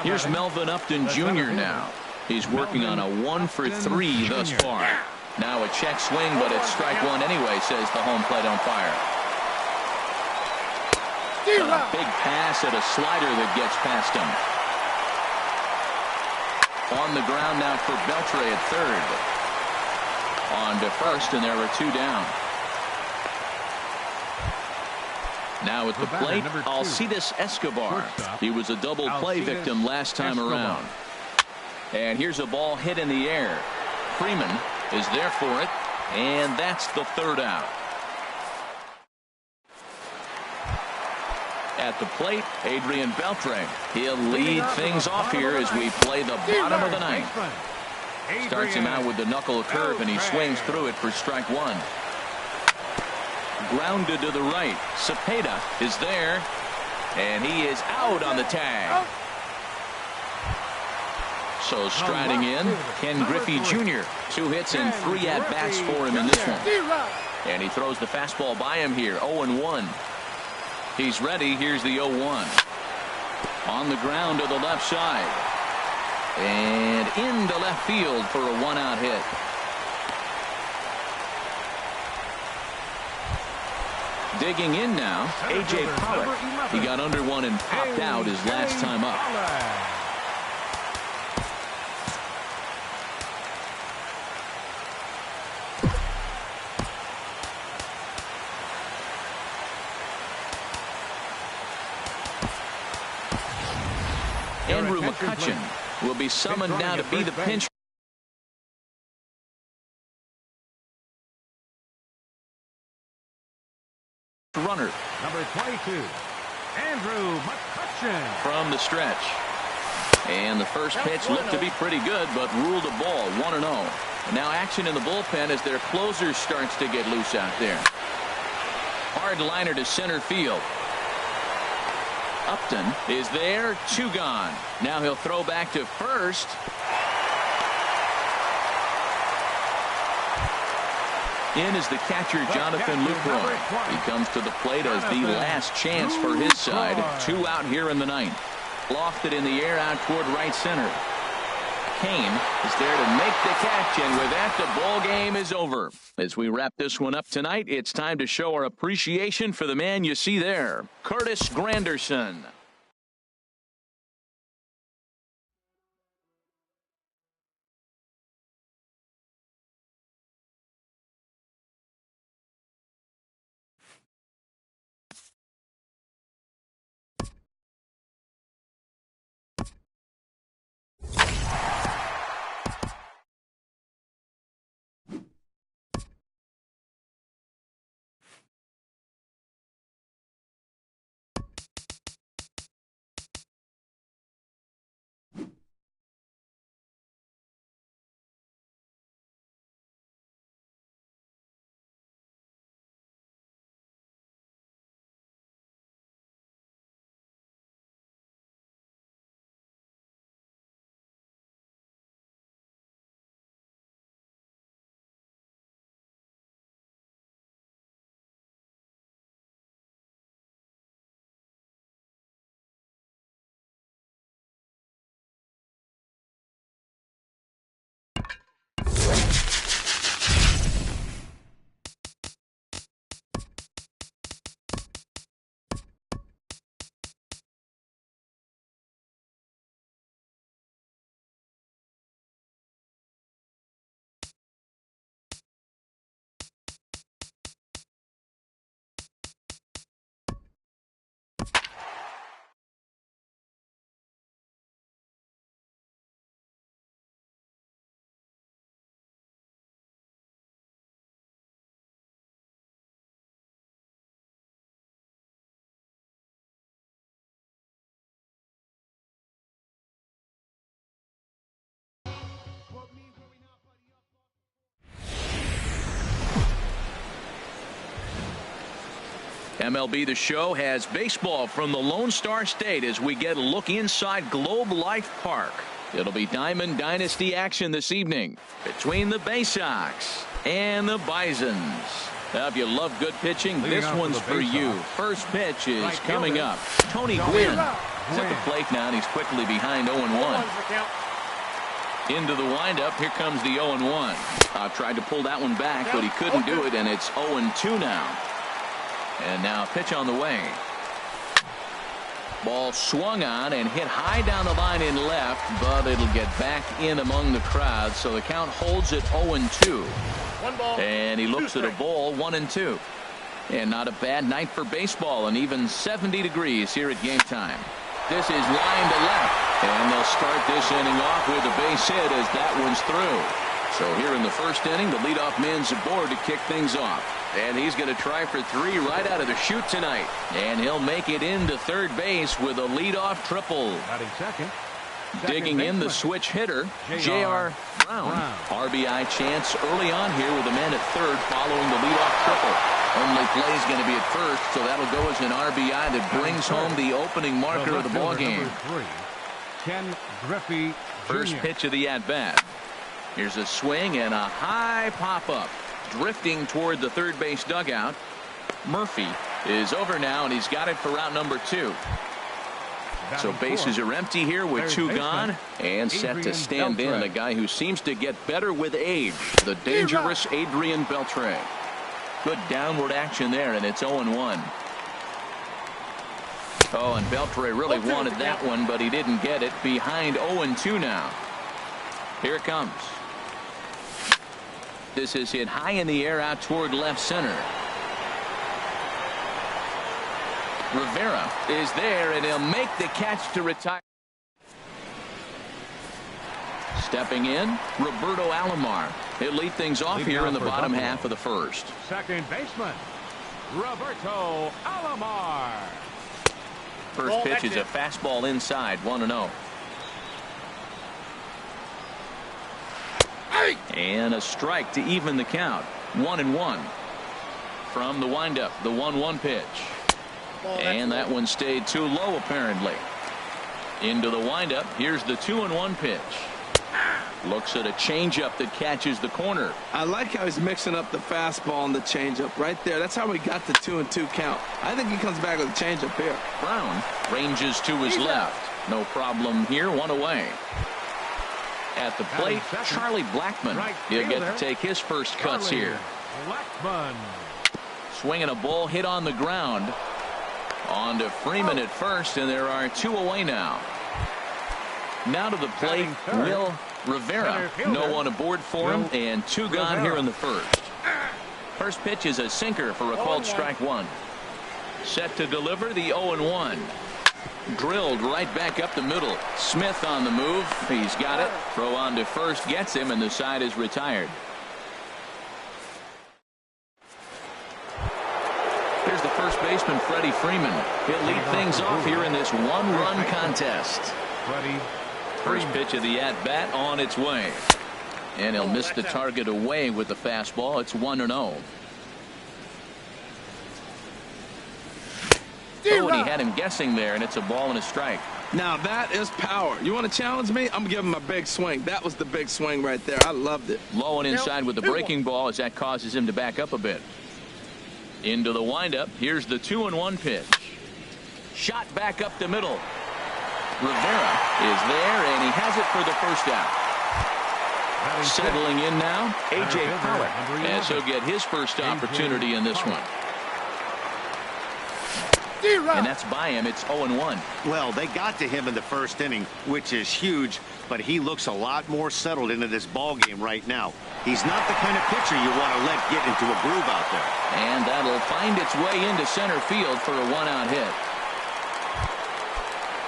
Here's Melvin Upton Jr. now. He's working on a 1 for 3 thus far. Now a check swing, but it's strike 1 anyway, says the home plate umpire. A big pass at a slider that gets past him. On the ground now for Beltre at 3rd. On to first, and there are 2 down. Now at the plate, Alcides Escobar. He was a double play victim last time around. And here's a ball hit in the air. Freeman is there for it. And that's the third out. At the plate, Adrian Beltre. He'll lead things off here as we play the bottom of the ninth. Starts him out with the knuckle curve, and he swings through it for strike one. Grounded to the right. Cepeda is there, and he is out on the tag. So striding in, Ken Griffey Jr. 2 hits and 3 at-bats for him in this one. And he throws the fastball by him here, 0-1. He's ready. Here's the 0-1. On the ground to the left side. And into left field for a 1-out hit. Digging in now, A.J. Pollock. He got under one and popped out his last time up. Andrew McCutchen will be summoned now to be the pinch runner. Number 22, Andrew McCutchen. From the stretch. And the first pitch looked to be pretty good, but ruled a ball, 1-0. And now action in the bullpen as their closer starts to get loose out there. Hard liner to center field. Upton is there, 2 gone. Now he'll throw back to first. In is the catcher, Jonathan Lucroy. He comes to the plate as the last chance for his side. 2 out here in the ninth. Lofted in the air out toward right center. Kane is there to make the catch, and with that, the ball game is over. As we wrap this one up tonight, it's time to show our appreciation for the man you see there, Curtis Granderson. MLB The Show has baseball from the Lone Star State as we get a look inside Globe Life Park. It'll be Diamond Dynasty action this evening between the Bay Sox and the Bisons. Now, if you love good pitching, this one's for you. First pitch is coming up. Tony Gwynn is at the plate now, and he's quickly behind 0-1. Into the windup, here comes the 0-1. Tried to pull that one back, but he couldn't do it, and it's 0-2 now. And now pitch on the way. Ball swung on and hit high down the line in left, but it'll get back in among the crowd, so the count holds at 0-2. And he looks at a ball, 1-2. And not a bad night for baseball, and even 70 degrees here at game time. This is line to left, and they'll start this inning off with a base hit as that one's through. So here in the first inning, the leadoff man's aboard to kick things off. And he's going to try for 3 right out of the chute tonight. And he'll make it into third base with a leadoff triple. Batting second. Digging in the switch hitter, J.R. Brown. RBI chance early on here with a man at third following the leadoff triple. Only play is going to be at first, so that'll go as an RBI that brings home the opening marker of the ball game. Ken Griffey First pitch of the at-bat. Here's a swing and a high pop-up. Drifting toward the third base dugout. Murphy is over now, and he's got it for route number 2. So bases are empty here with 2 gone, and set to stand in a guy who seems to get better with age, the dangerous Adrian Beltre. Good downward action there, and it's 0-1. Oh, and Beltre really wanted that one, but he didn't get it. Behind 0-2 now. Here it comes. This is hit high in the air out toward left center. Rivera is there, and he'll make the catch to retire. Stepping in, Roberto Alomar. He'll lead things off here in the bottom half of the first. Second baseman, Roberto Alomar. First pitch is a fastball inside, 1-0. And a strike to even the count, 1-1. From the windup, the 1-1 pitch. And that one stayed too low, apparently. Into the windup. Here's the 2-1 pitch. Looks at a changeup that catches the corner. I like how he's mixing up the fastball and the changeup right there. That's how we got the 2-2 count. I think he comes back with a changeup here. Brown ranges to his left. No problem here. 1 away. At the plate, Charlie Blackmon. He'll get to take his first cuts here. Blackmon. Swinging a ball hit on the ground. On to Freeman at first, and there are 2 away now. Now to the plate, Will Rivera. No one aboard for him, and 2 gone here in the first. First pitch is a sinker for a called strike 1. Set to deliver the 0-1. Drilled right back up the middle. Smith on the move. He's got it. Throw on to first gets him, and the side is retired. Here's the first baseman, Freddie Freeman. He'll lead things off here in this 1-run contest. First pitch of the at-bat on its way. And he'll miss the target away with the fastball. It's 1-0. Oh, and he had him guessing there, and it's a ball and a strike. Now that is power. You want to challenge me? I'm giving him a big swing. That was the big swing right there. I loved it. Low and inside with the breaking ball as that causes him to back up a bit. Into the windup. Here's the 2-1 pitch. Shot back up the middle. Rivera is there, and he has it for the first out. Settling in now, A.J. Pollock, as he'll get his first opportunity in this one. And that's by him. It's 0-1. Well, they got to him in the first inning, which is huge, but he looks a lot more settled into this ball game right now. He's not the kind of pitcher you want to let get into a groove out there. And that'll find its way into center field for a 1-out hit.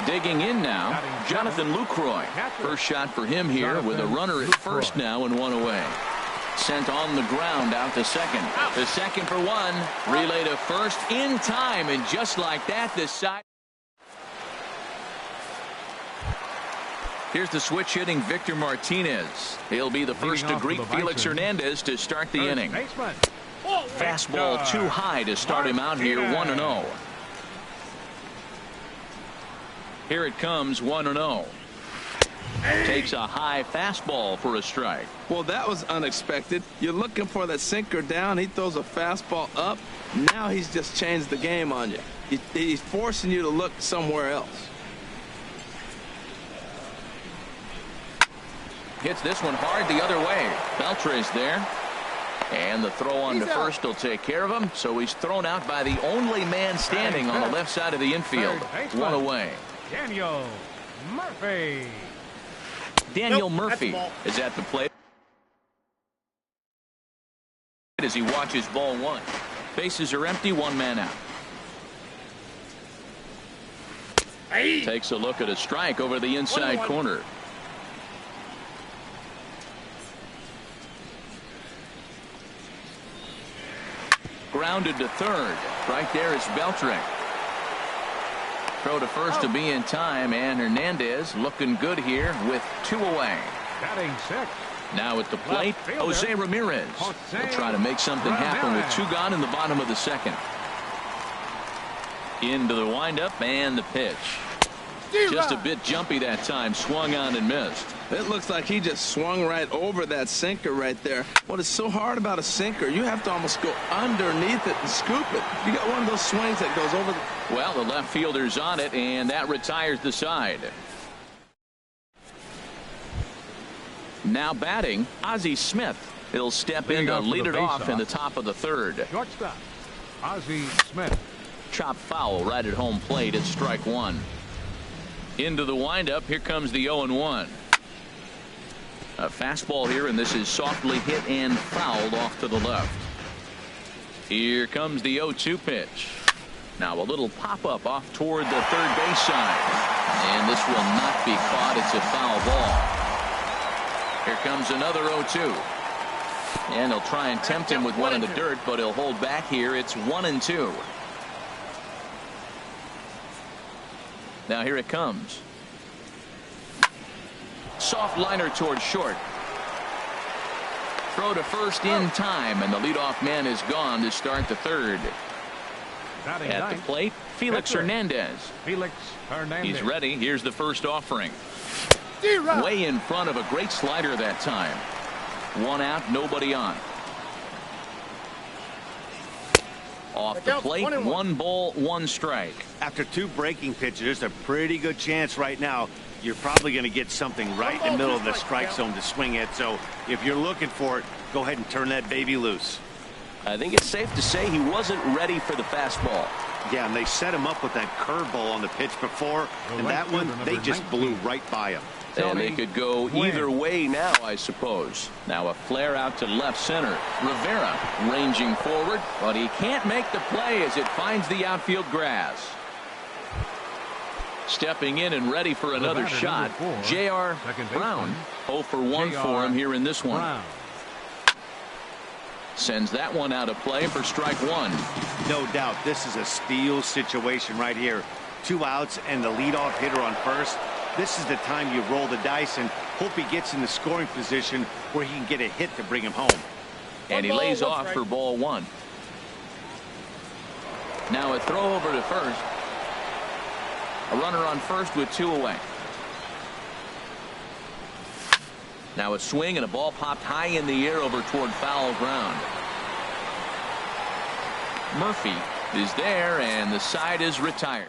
Digging in now, Jonathan Lucroy. First shot for him here with a runner at first now and 1 away. Sent on the ground out to second. The second for 1. Relay to first in time, and just like that, the side. Here's the switch hitting Victor Martinez. He'll be the first to greet Felix Hernandez to start the inning. Fastball too high to start him out here, 1-0. Here it comes, 1-0. Takes a high fastball for a strike. Well, that was unexpected. You're looking for that sinker down. He throws a fastball up. Now he's just changed the game on you. He's forcing you to look somewhere else. Hits this one hard the other way. Beltre's there. And the throw on to first will take care of him. So he's thrown out by the only man standing on the left side of the infield. 1 away. Daniel Murphy. Daniel Murphy is at the plate as he watches ball 1. Bases are empty, 1 man out. Takes a look at a strike over the inside corner. Grounded to third. Right there is Beltrick. Throw to first to be in time, and Hernandez looking good here with 2 away. Batting 6. Now at the plate, Jose Ramirez. He'll try to make something happen with 2 gone in the bottom of the second. Into the windup and the pitch. Just a bit jumpy that time. Swung on and missed. It looks like he just swung right over that sinker right there. What is so hard about a sinker, you have to almost go underneath it and scoop it. You got one of those swings that goes over the... Well, the left fielder's on it, and that retires the side. Now batting, Ozzie Smith. He'll step in to lead it off in the top of the third. Shortstop, Ozzie Smith. Chop foul right at home plate at strike 1. Into the windup. Here comes the 0-1. A fastball here, and this is softly hit and fouled off to the left. Here comes the 0-2 pitch. Now a little pop-up off toward the third base side. And this will not be caught. It's a foul ball. Here comes another 0-2. And he'll try and tempt him with one in the dirt, but he'll hold back here. It's 1-2. Now here it comes. Soft liner towards short. Throw to first in time, and the leadoff man is gone to start the third. At the plate, Felix Hernandez. Felix Hernandez. He's ready. Here's the first offering. Way in front of a great slider that time. 1 out, nobody on. Off the plate, 1 ball, 1 strike. After 2 breaking pitches, there's a pretty good chance right now you're probably going to get something right in the middle of the strike zone to swing at. So if you're looking for it, go ahead and turn that baby loose. I think it's safe to say he wasn't ready for the fastball. Yeah, and they set him up with that curveball on the pitch before, and that one, they just blew right by him. And they could go either way now, I suppose. Now a flare out to left center. Rivera ranging forward, but he can't make the play as it finds the outfield grass. Stepping in and ready for another shot, J.R. Brown. 0 for 1 for him here in this one. Sends that one out of play for strike 1. No doubt, this is a steal situation right here. 2 outs and the leadoff hitter on first. This is the time you roll the dice and hope he gets in the scoring position where he can get a hit to bring him home. And he lays off for ball 1. Now a throw over to first. A runner on first with 2 away. Now a swing and a ball popped high in the air over toward foul ground. Murphy is there, and the side is retired.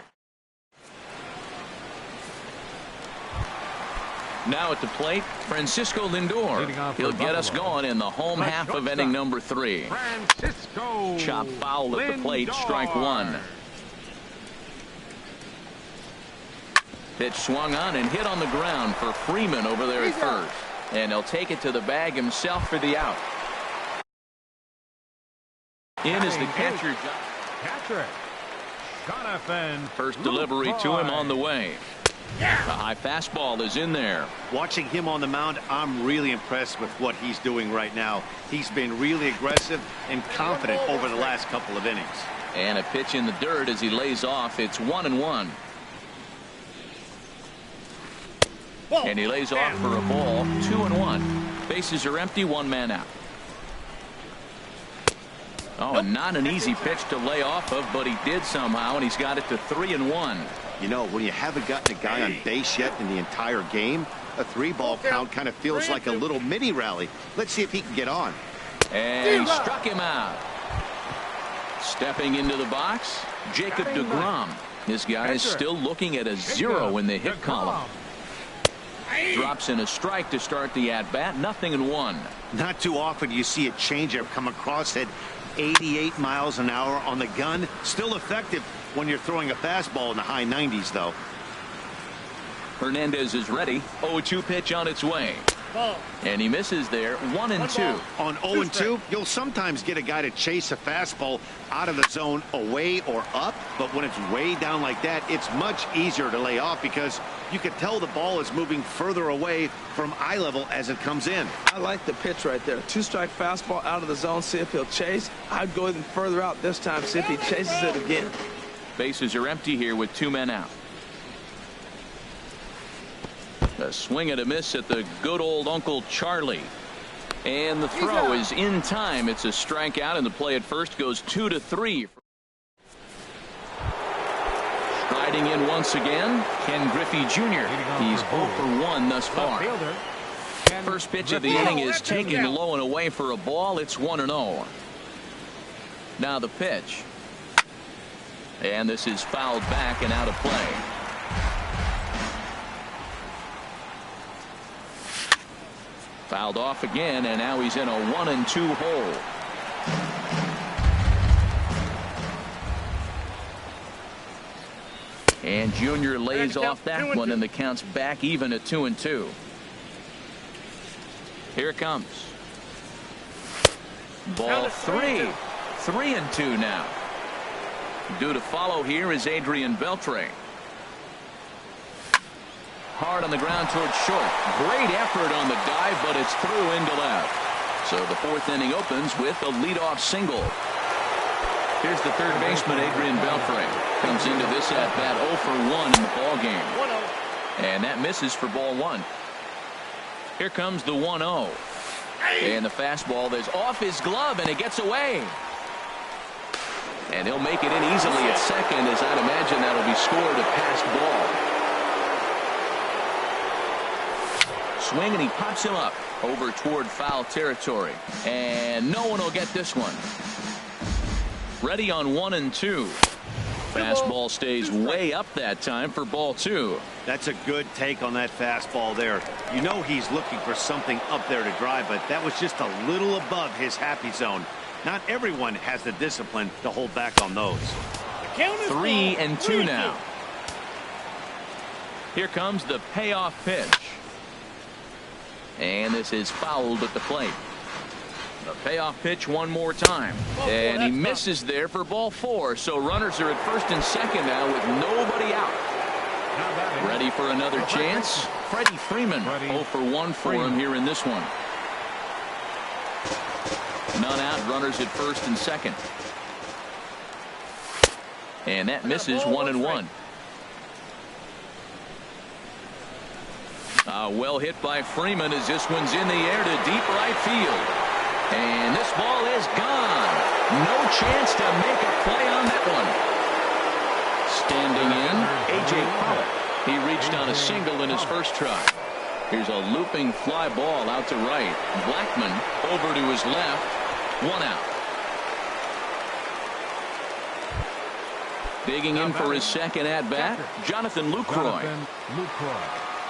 Now at the plate, Francisco Lindor. He'll get us going in the home half of inning number 3. Francisco Chop foul at the plate, strike 1. Pitch swung on and hit on the ground for Freeman over there at first. And he'll take it to the bag himself for the out. In is the catcher. Jonathan. First delivery to him on the way. The high fastball is in there. Watching him on the mound, I'm really impressed with what he's doing right now. He's been really aggressive and confident over the last couple of innings. And a pitch in the dirt as he lays off. It's 1-1. And he lays off for a ball. 2-1. Bases are empty. 1 man out. Oh, and not an easy pitch to lay off of, but he did somehow, and he's got it to 3-1. You know, when you haven't gotten a guy on base yet in the entire game, a 3-ball count kind of feels like a little mini rally. Let's see if he can get on. And he struck him out. Stepping into the box, Jacob deGrom. This guy is still looking at a 0 in the hit column. Drops in a strike to start the at-bat. 0-1. Not too often you see a changeup come across at 88 miles an hour on the gun. Still effective when you're throwing a fastball in the high 90s, though. Hernandez is ready. 0-2 pitch on its way. And he misses there. 1-2. On 0-2, you'll sometimes get a guy to chase a fastball out of the zone away or up, but when it's way down like that, it's much easier to lay off because you can tell the ball is moving further away from eye level as it comes in. I like the pitch right there. 2-strike fastball out of the zone, see if he'll chase. I'd go even further out this time, see if he chases it again. Bases are empty here with 2 men out. A swing and a miss at the good old Uncle Charlie. And the throw is in time. It's a strikeout, and the play at first goes 2-3. Striding in once again, Ken Griffey Jr. He's 0 for 1 thus far. First pitch of the inning is taken low and away for a ball. It's 1-0. Now the pitch. And this is fouled back and out of play. Fouled off again, and now he's in a 1-2 hole. And Junior lays off that one, and the count's back even at 2-2. Here it comes. Ball 3. 3-2 now. Due to follow here is Adrian Beltre. Hard on the ground towards short. Great effort on the dive, but it's through into left. So the 4th inning opens with a leadoff single. Here's the third baseman, Adrian Beltre. Comes into this at bat 0 for 1 in the ball game. And that misses for ball 1. Here comes the 1-0. And the fastball is off his glove, and it gets away. And he'll make it in easily at second, as I'd imagine that'll be scored a passed ball. Swing, and he pops him up over toward foul territory. And no one will get this one. Ready on 1-2. Fastball stays way up that time for ball 2. That's a good take on that fastball there. You know he's looking for something up there to drive, but that was just a little above his happy zone. Not everyone has the discipline to hold back on those. 3-2 now. Here comes the payoff pitch. And this is fouled at the plate. The payoff pitch one more time. And he misses there for ball 4. So runners are at first and second now with nobody out. Ready for another chance? Freddie Freeman. 0 for 1 for him here in this one. None out. Runners at first and second. And that misses 1-1. Well hit by Freeman as this one's in the air to deep right field. And this ball is gone. No chance to make a play on that one. Standing in, A.J. Pollock. He reached on a single in his first try. Here's a looping fly ball out to right. Blackman over to his left. 1 out. Digging in for his second at-bat, Jonathan Lucroy.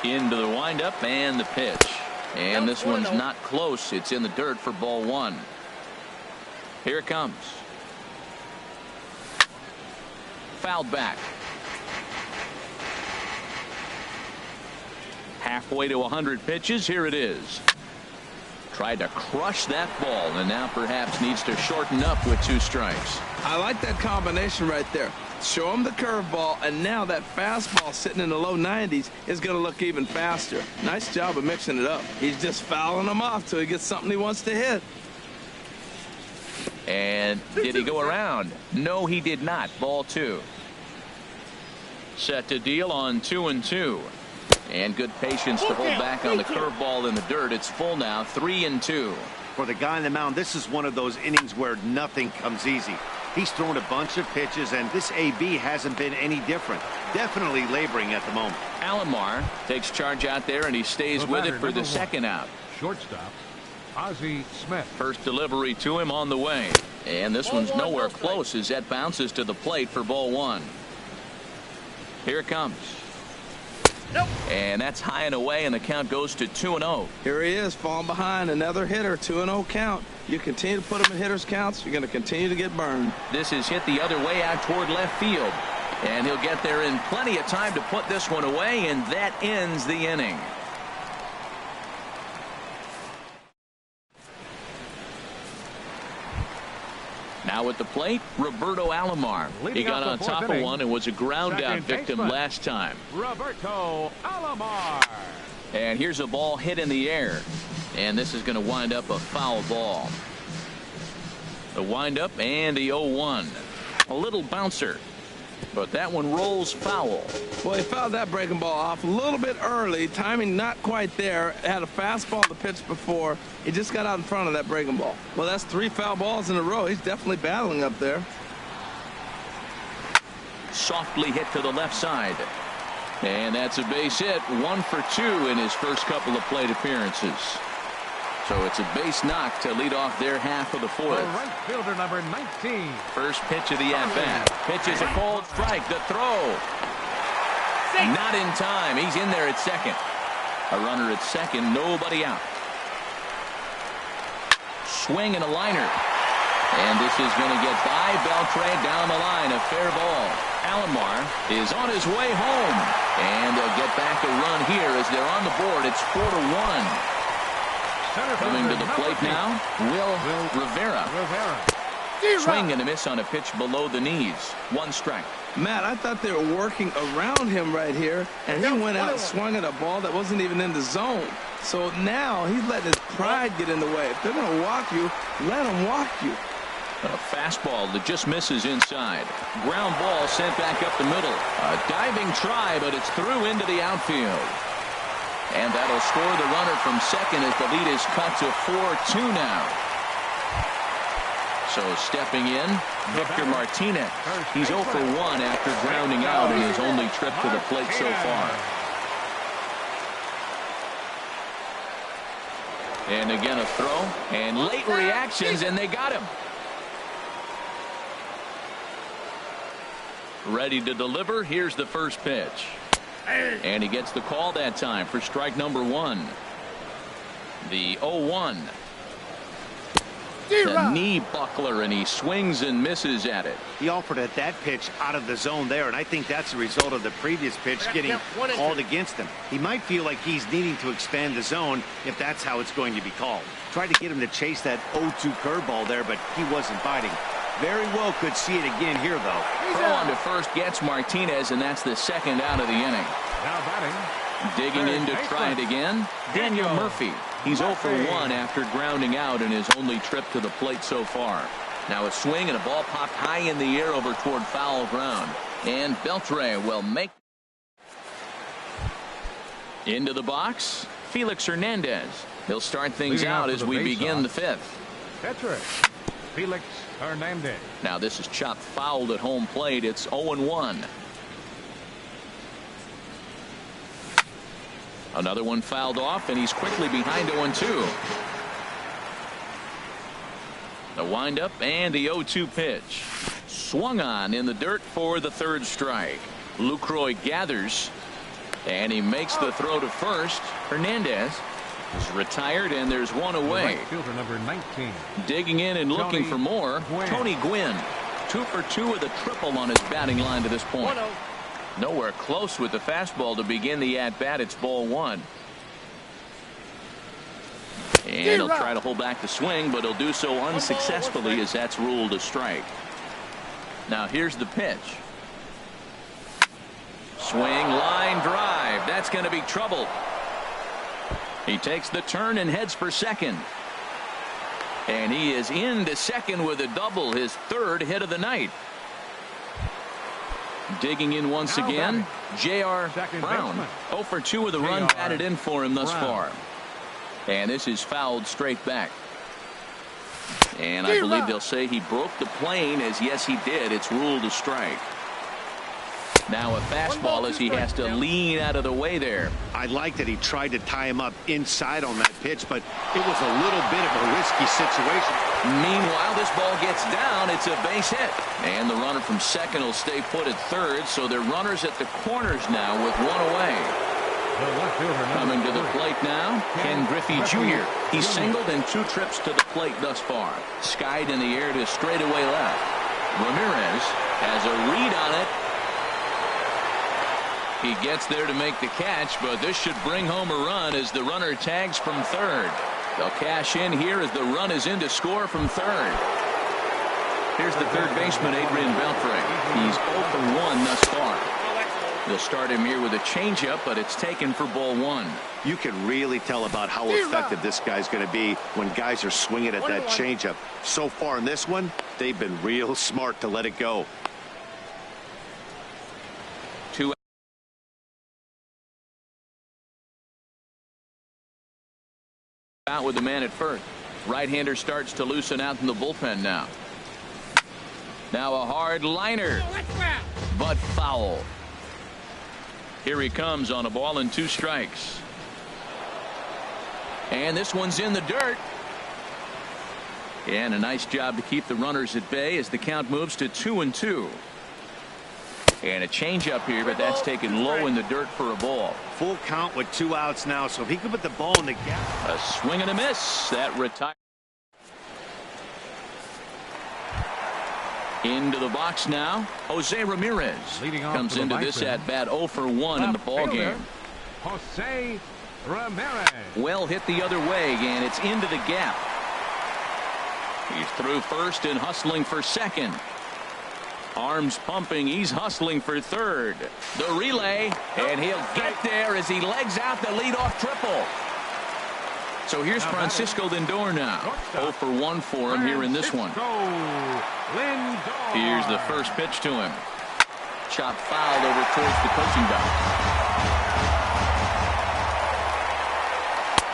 Into the windup and the pitch. And this one's not close. It's in the dirt for ball 1. Here it comes. Fouled back. Halfway to 100 pitches. Here it is. Tried to crush that ball, and now perhaps needs to shorten up with 2 strikes. I like that combination right there. Show him the curveball, and now that fastball sitting in the low 90s is going to look even faster. Nice job of mixing it up. He's just fouling them off till he gets something he wants to hit. And did he go around? No, he did not. Ball 2. Set to deal on 2-2. And good patience to hold back on the curveball in the dirt. It's full now, 3-2. For the guy on the mound, this is one of those innings where nothing comes easy. He's thrown a bunch of pitches, and this AB hasn't been any different. Definitely laboring at the moment. Alomar takes charge out there, and he stays with it for the second out. Shortstop, Ozzie Smith. First delivery to him on the way. And this one's nowhere close as that bounces to the plate for ball 1. Here it comes. Nope. And that's high and away, and the count goes to 2-0. Here he is, falling behind, another hitter, 2-0 count. You continue to put him in hitters' counts, you're going to continue to get burned. This is hit the other way out toward left field. And he'll get there in plenty of time to put this one away, and that ends the inning. Now at the plate, Roberto Alomar. He got on top of one and was a ground out victim last time. Roberto Alomar. And here's a ball hit in the air. And this is going to wind up a foul ball. The windup and the 0-1. A little bouncer. But that one rolls foul. Well, he fouled that breaking ball off a little bit early. Timing not quite there. Had a fastball to pitch before. He just got out in front of that breaking ball. Well, that's 3 foul balls in a row. He's definitely battling up there. Softly hit to the left side. And that's a base hit. 1 for 2 in his first couple of plate appearances. So it's a base knock to lead off their half of the fourth. Right fielder number 19. First pitch of the at-bat. Pitch is a cold strike. The throw. Not in time. He's in there at second. A runner at second. Nobody out. Swing and a liner. And this is going to get by Beltre down the line. A fair ball. Alomar is on his way home. And they'll get back a run here as they're on the board. It's 4-1. Coming to the plate now, Will Rivera. Swing and a miss on a pitch below the knees. 1 strike. Matt, I thought they were working around him right here, and he went out and swung at a ball that wasn't even in the zone. So now he's letting his pride get in the way. If they're going to walk you, let them walk you. A fastball that just misses inside. Ground ball sent back up the middle. A diving try, but it's through into the outfield. And that'll score the runner from second as the lead is cut to 4-2 now. So stepping in, Victor Martinez. He's 0 for 1 after grounding out in his only trip to the plate so far. And again a throw. And late reactions, and they got him. Ready to deliver. Here's the first pitch. And he gets the call that time for strike number 1. The 0-1. The knee buckler, and he swings and misses at it. He offered at that pitch out of the zone there, and I think that's a result of the previous pitch getting called against him. He might feel like he's needing to expand the zone if that's how it's going to be called. Tried to get him to chase that 0-2 curveball there, but he wasn't biting. Very well could see it again here, though. Throw on to first gets Martinez, and that's the second out of the inning. Now batting. Digging in to try it again, Daniel Murphy. He's 0 for 1 after grounding out in his only trip to the plate so far. Now a swing and a ball popped high in the air over toward foul ground. And Beltre will make. Into the box, Felix Hernandez. He'll start things out as we begin the 5th. Catcher, Felix Hernandez. Now this is chopped fouled at home plate. It's 0-1. Another one fouled off, and he's quickly behind 0-2. The windup and the 0-2 pitch. Swung on in the dirt for the 3rd strike. Lucroy gathers, and he makes the throw to first. Hernandez is retired, and there's one away. Right fielder number 19. Digging in and looking for more, Tony Gwynn. 2 for 2 with a triple on his batting line to this point. Nowhere close with the fastball to begin the at-bat. It's ball 1. And he'll try to hold back the swing, but he'll do so unsuccessfully as that's ruled a strike. Now here's the pitch. Swing, line drive. That's going to be trouble. He takes the turn and heads for second. And he is into second with a double, his 3rd hit of the night. Digging in once again, J.R. Brown. 0 for 2 with a run batted in for him thus far. And this is fouled straight back. And I believe they'll say he broke the plane, as yes he did. It's ruled a strike. Now a fastball as he has to lean out of the way there. I like that he tried to tie him up inside on that pitch, but it was a little bit of a risky situation. Meanwhile, this ball gets down. It's a base hit. And the runner from second will stay put at 3rd, so they're runners at the corners now with 1 away. Coming to the plate now, Ken Griffey Jr. He's singled in 2 trips to the plate thus far. Skied in the air to straightaway left. Ramirez has a read on it. He gets there to make the catch, but this should bring home a run as the runner tags from 3rd. They'll cash in here as the run is in to score from 3rd. Here's the third baseman, Adrian Beltre. He's 0 for 1 thus far. They'll start him here with a changeup, but it's taken for ball 1. You can really tell about how effective this guy's going to be when guys are swinging at that changeup. So far in this one, they've been real smart to let it go. 2 out with the man at first. Right-hander starts to loosen out in the bullpen now. Now a hard liner, but foul. Here he comes on a ball and 2 strikes. And this one's in the dirt. And a nice job to keep the runners at bay as the count moves to 2-2. And a changeup here, but that's taken low in the dirt for a ball. Full count with 2 outs now, so if he can put the ball in the gap. A swing and a miss. That retires. Into the box now. Jose Ramirez comes into this at bat 0 for 1 in the ball game. Jose Ramirez. Well hit the other way, and it's into the gap. He's through first and hustling for second. Arms pumping. He's hustling for third. The relay, and he'll get there as he legs out the leadoff triple. So here's Francisco Lindor now. 0 for 1 for him here in this one. Here's the first pitch to him. Chop fouled over towards the coaching box.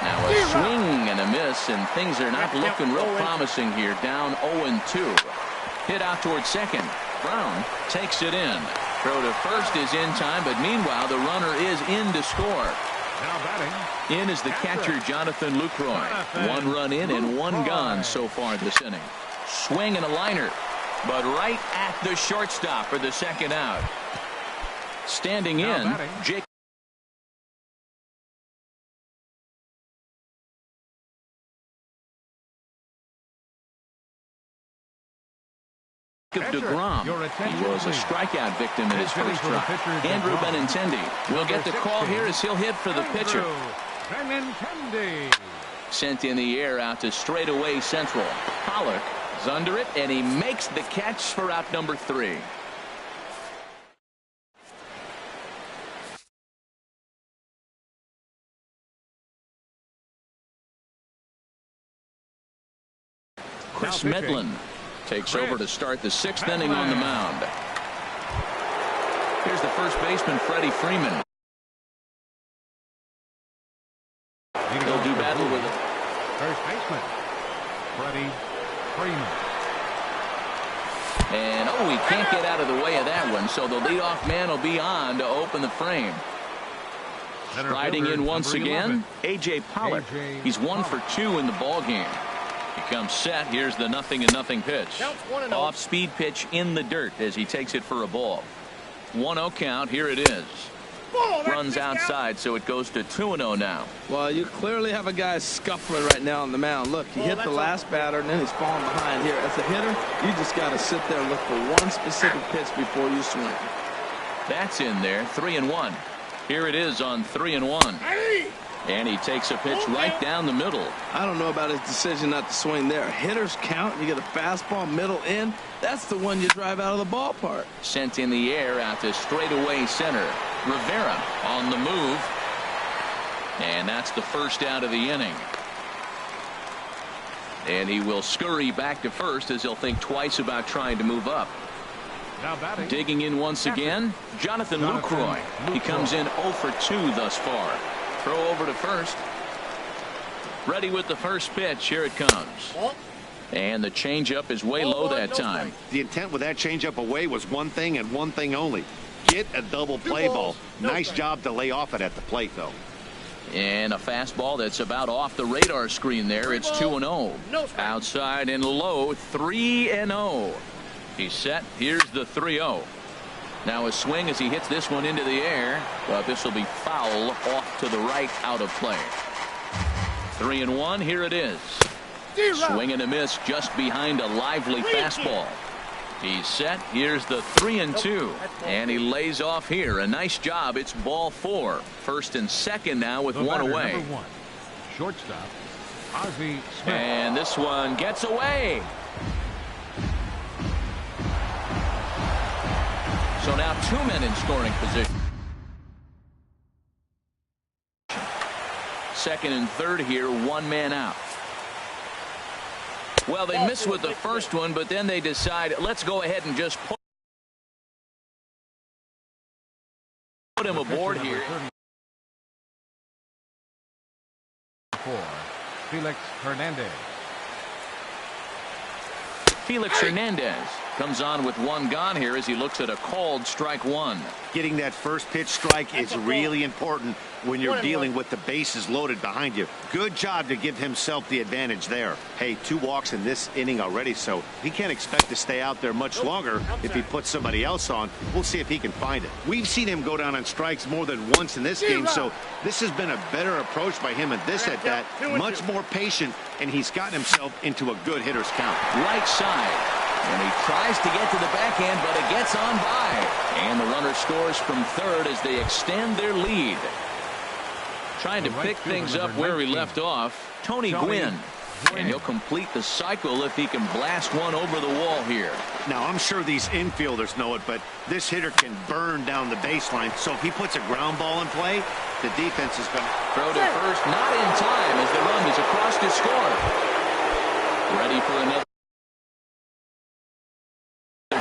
Now a swing and a miss, and things are not looking real promising here. Down 0-2. Hit out towards second. Brown takes it in. Throw to first is in time, but meanwhile the runner is in to score. Now batting. In is the catcher, Jonathan Lucroy. 1 run in and 1 gone so far this inning. Swing and a liner, but right at the shortstop for the second out. Standing in, Jake. DeGrom. He was a strikeout victim in his first try. Andrew Benintendi will get the call here as he'll hit for the pitcher. Sent in the air out to straightaway central. Pollock is under it, and he makes the catch for out number 3. Chris Medlin takes over to start the 6th inning on the mound. Here's the first baseman, Freddie Freeman. He'll do battle with it. First baseman, Freddie Freeman. And he can't get out of the way of that one, so the leadoff man will be on to open the frame. Riding in once again, A.J. Pollock. He's 1 for 2 in the ball game. He comes set. Here's the 0-0 pitch. Off speed pitch in the dirt as he takes it for a ball. 1-0 count. Here it is. Runs outside, so it goes to 2-0 now. Well, you clearly have a guy scuffling right now on the mound. Look, he hit the last batter, and then he's falling behind here. As a hitter, you just got to sit there and look for one specific pitch before you swing. That's in there. 3-1. Here it is on 3-1. And he takes a pitch right down the middle. I don't know about his decision not to swing there. Hitters count. You get a fastball middle in. That's the one you drive out of the ballpark. Sent in the air out to straightaway center. Rivera on the move. And that's the first out of the inning. And he will scurry back to first as he'll think twice about trying to move up. Now batting. Digging in once again, Jonathan Lucroy. He comes in 0 for 2 thus far. Throw over to first. Ready with the first pitch. Here it comes. And the changeup is way low that time. The intent with that changeup away was one thing and one thing only. Get a double play ball. Nice job to lay off it at the plate, though. And a fastball that's about off the radar screen there. It's 2-0. Outside and low. 3-0. He's set. Here's the 3-0. Now a swing as he hits this one into the air, but this will be foul off to the right, out of play. 3-1. Here it is. Swing and a miss just behind a lively fastball. He's set. Here's the 3-2, and he lays off here. A nice job. It's ball 4. First and second now with one away. Number 1. Shortstop, Ozzie Smith. And this one gets away. So now 2 men in scoring position. Second and third here, 1 man out. Well, they miss with the first one, but then they decide, let's go ahead and just put him aboard here. Felix Hernandez. Felix Hernandez comes on with 1 gone here as he looks at a called strike 1. Getting that first pitch strike is really important when you're dealing with the bases loaded behind you. Good job to give himself the advantage there. Hey, 2 walks in this inning already, so he can't expect to stay out there much longer if he puts somebody else on. We'll see if he can find it. We've seen him go down on strikes more than once in this game, so this has been a better approach by him at this at-bat. Much more patient, and he's gotten himself into a good hitter's count. Right side. And he tries to get to the backhand, but it gets on by. And the runner scores from third as they extend their lead. Trying to pick things up where he left off, Tony Gwynn. And he'll complete the cycle if he can blast one over the wall here. Now, I'm sure these infielders know it, but this hitter can burn down the baseline. So if he puts a ground ball in play, the defense is going to throw to first, not in time as the run is across to score. Ready for another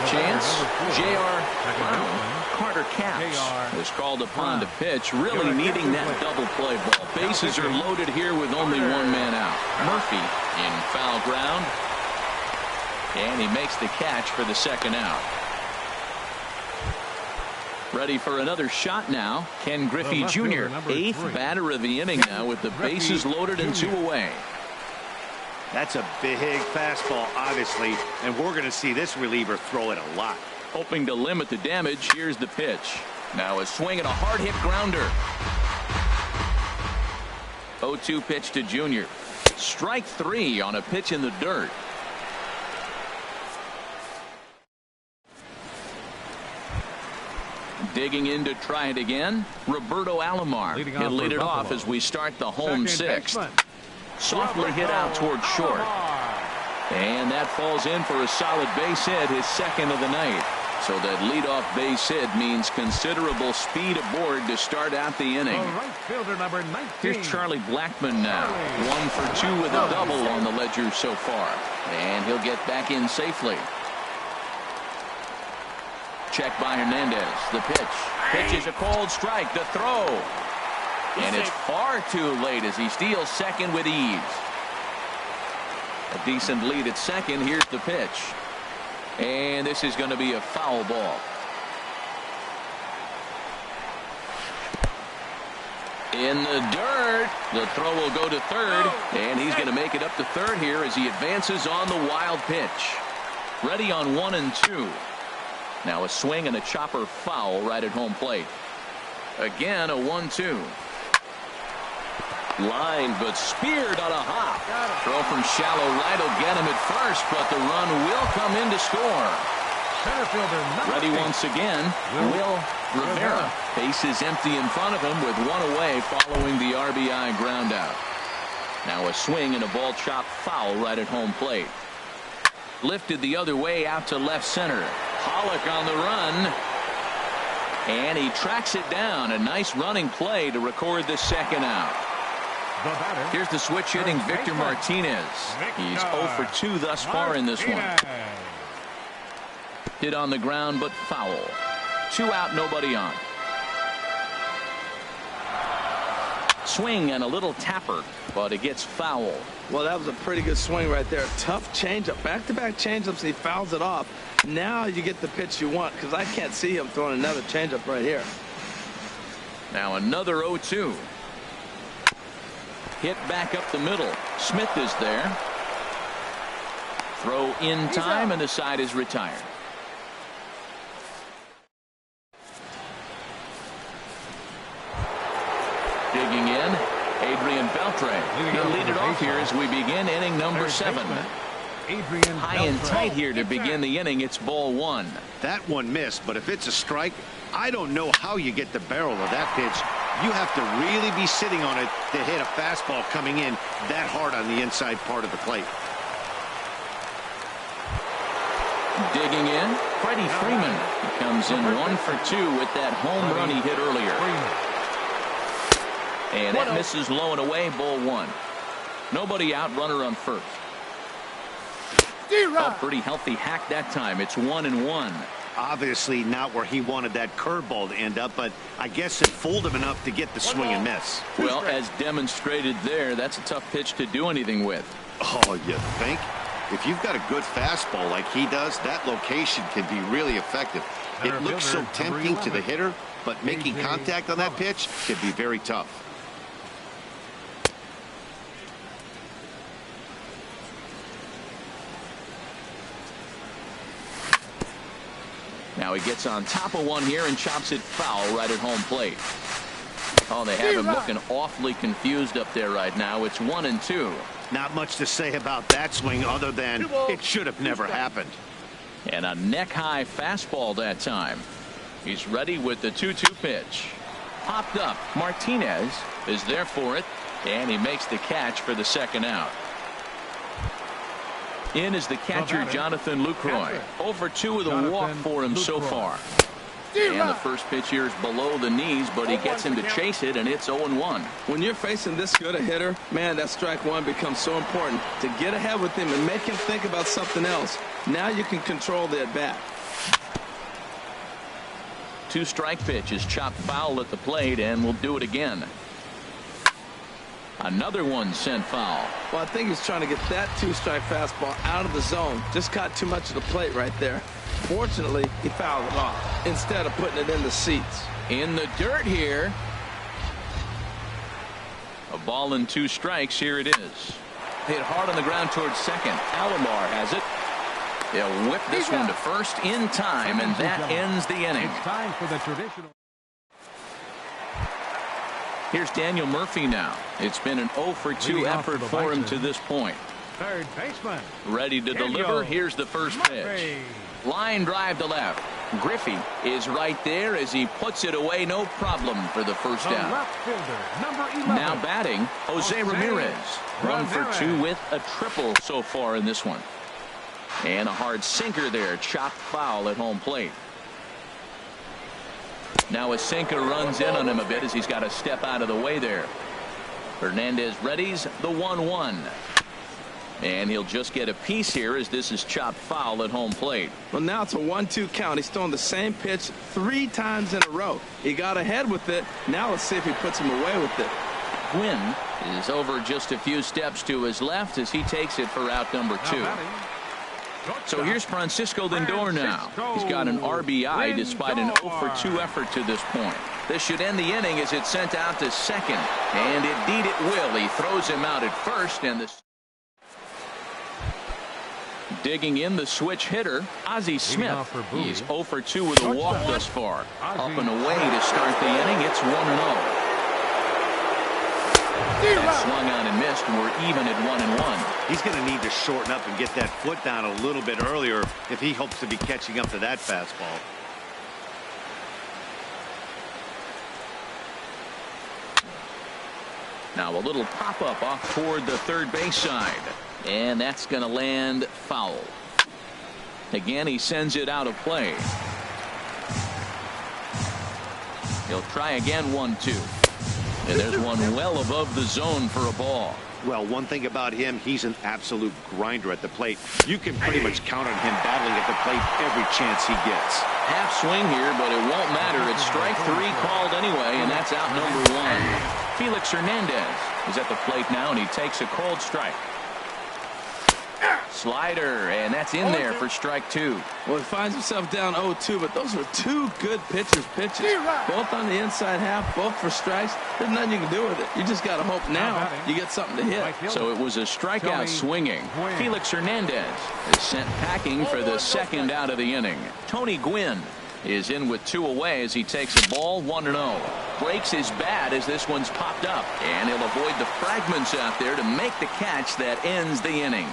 chance. J.R. Carter Capps was called upon to pitch, really needing that double play ball. Bases are loaded here with only 1 man out. Murphy in foul ground, and he makes the catch for the second out. Ready for another shot now. Ken Griffey Jr., 8th batter of the inning now with the bases loaded and 2 away. That's a big fastball, obviously, and we're going to see this reliever throw it a lot. Hoping to limit the damage, here's the pitch. Now a swing and a hard hit grounder. 0-2 pitch to Jr. Strike 3 on a pitch in the dirt. Digging in to try it again, Roberto Alomar. He'll lead it off as we start the home 6th. Softly hit out towards short. And that falls in for a solid base hit, his second of the night. So that leadoff base hit means considerable speed aboard to start out the inning. Here's Charlie Blackmon now. 1 for 2 with a double on the ledger so far. And he'll get back in safely. Check by Hernandez. The pitch. Pitch is a cold strike. The throw. And it's far too late as he steals second with ease. A decent lead at second. Here's the pitch. And this is going to be a foul ball. In the dirt. The throw will go to third. And he's going to make it up to third here as he advances on the wild pitch. Ready on 1 and 2. Now a swing and a chopper foul right at home plate. Again a 1-2. Line, but speared on a hop. Throw from shallow right will get him at first, but the run will come in to score. Ready once again, Will Rivera. Base is empty in front of him with 1 away following the RBI ground out. Now a swing and a ball chop foul right at home plate. Lifted the other way out to left center. Pollock on the run. And he tracks it down. A nice running play to record the second out. Here's the switch hitting Victor Martinez. He's 0 for 2 thus far in this one. Hit on the ground but foul. 2 out, nobody on. Swing and a little tapper, but it gets foul. Well, that was a pretty good swing right there. Tough changeup. Back-to-back changeups. He fouls it off. Now you get the pitch you want, because I can't see him throwing another changeup right here. Now another 0-2. Hit back up the middle. Smith is there. Throw in time, and the side is retired. Digging in, Adrian Beltre. He'll lead it off here as we begin inning number 7. High and tight here to begin the inning. It's ball 1. That one missed, but if it's a strike, I don't know how you get the barrel of that pitch. You have to really be sitting on it to hit a fastball coming in that hard on the inside part of the plate. Digging in, Freddie Freeman. He comes He's in 1 for 2 with that home run he hit earlier. And that misses low and away, ball 1. Nobody out, runner on first. A pretty healthy hack that time. It's 1-1. Obviously not where he wanted that curveball to end up, but I guess it fooled him enough to get the swing and miss. Well, as demonstrated there, that's a tough pitch to do anything with. Oh, you think? If you've got a good fastball like he does, that location can be really effective. It looks so tempting to the hitter, but making contact on that pitch can be very tough. Now he gets on top of one here and chops it foul right at home plate. Oh, they have him looking awfully confused up there right now. It's 1-2. Not much to say about that swing other than it should have never happened. And a neck-high fastball that time. He's ready with the 2-2 pitch. Popped up. Martinez is there for it, and he makes the catch for the second out. In is the catcher, Jonathan Lucroy. 0 for 2 with a walk for him so far. And the first pitch here is below the knees, but he gets him to chase it, and it's 0-1. When you're facing this good a hitter, man, that strike one becomes so important to get ahead with him and make him think about something else. Now you can control the at-bat. 2-strike pitch is chopped foul at the plate, and we'll do it again. Another one sent foul. Well, I think he's trying to get that 2-strike fastball out of the zone. Just caught too much of the plate right there. Fortunately, he fouled it off instead of putting it in the seats. In the dirt here. A ball and 2 strikes. Here it is. Hit hard on the ground towards second. Alomar has it. He'll whip this one to first in time, and that ends the inning. It's time for the traditional. Here's Daniel Murphy now. It's been an 0 for 2 effort for him to this point. Third baseman. Ready to deliver. Here's the first pitch. Line drive to left. Griffey is right there as he puts it away. No problem for the first out. Left fielder, number 11. Now batting, Jose Ramirez. 1 for 2 with a triple so far in this one. And a hard sinker there. Chopped foul at home plate. Now a sinker runs in on him a bit as he's got to step out of the way there. Hernandez readies the 1-1. And he'll just get a piece here as this is chopped foul at home plate. Well, now it's a 1-2 count. He's throwing the same pitch 3 times in a row. He got ahead with it. Now let's see if he puts him away with it. Gwynn is over just a few steps to his left as he takes it for out number 2. So here's Francisco Lindor now. He's got an RBI despite an 0 for 2 effort to this point. This should end the inning as it's sent out to second. And indeed it will. He throws him out at first, and the digging in the switch hitter, Ozzie Smith. He's 0 for 2 with a walk thus far. Up and away to start the inning. It's 1-0. That swung on and missed. We're even at 1-1. He's going to need to shorten up and get that foot down a little bit earlier if he hopes to be catching up to that fastball. Now a little pop-up off toward the third base side. And that's going to land foul. Again, he sends it out of play. He'll try again, 1-2. And there's one well above the zone for a ball. Well, one thing about him, he's an absolute grinder at the plate. You can pretty much count on him battling at the plate every chance he gets. Half swing here, but it won't matter. It's strike 3 called anyway, and that's out number 1. Felix Hernandez is at the plate now, and he takes a called strike. Slider, and that's in there for strike 2. Well, he finds himself down 0-2, but those were 2 good pitches. Both on the inside half, both for strikes. There's nothing you can do with it. You just got to hope now you get something to hit. So it was a strikeout swinging. Felix Hernandez is sent packing for the second out of the inning. Tony Gwynn is in with 2 away as he takes a ball, 1-0. Breaks his bat as this one's popped up, and he'll avoid the fragments out there to make the catch that ends the inning.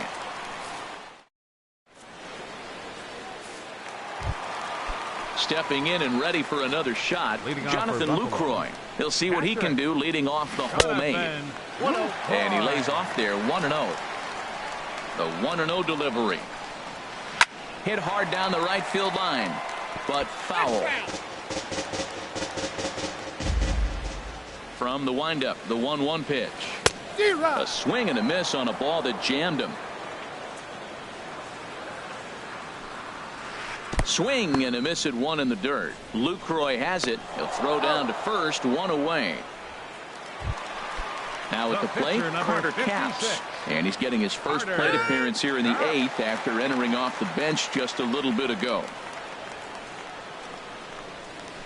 Stepping in and ready for another shot, Jonathan Lucroy. He'll see what he can do leading off the home 8. And he lays off there, 1-0. The 1-0 delivery. Hit hard down the right field line. but foul. From the windup, the 1-1 pitch. A swing and a miss on a ball that jammed him. Swing and a miss at 1 in the dirt. Lucroy has it. He'll throw down to first, 1 away. Now at the plate, Carter Capps. And he's getting his first plate appearance here in the 8th after entering off the bench just a little bit ago.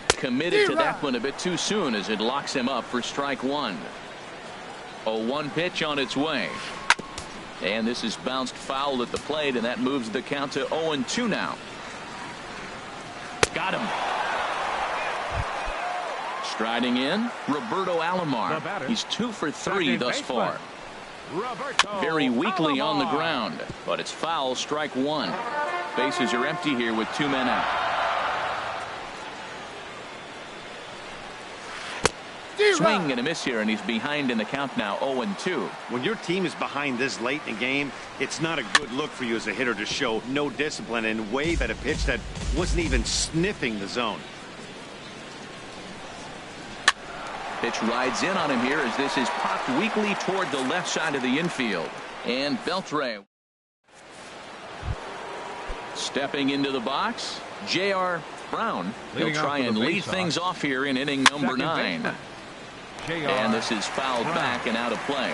Committed to that one a bit too soon as it locks him up for strike 1. 0-1 pitch on its way. And this is bounced foul at the plate, and that moves the count to 0-2 now. Got him. Striding in, Roberto Alomar. He's 2 for 3 thus far. Very weakly on the ground, but it's foul, strike 1. Bases are empty here with 2 men out. Swing and a miss here, and he's behind in the count now, 0-2. When your team is behind this late in the game, it's not a good look for you as a hitter to show no discipline and wave at a pitch that wasn't even sniffing the zone. Pitch rides in on him here as this is popped weakly toward the left side of the infield. And Beltre stepping into the box, J.R. Brown. He'll try and lead things off here in inning number 9. And this is fouled back and out of play.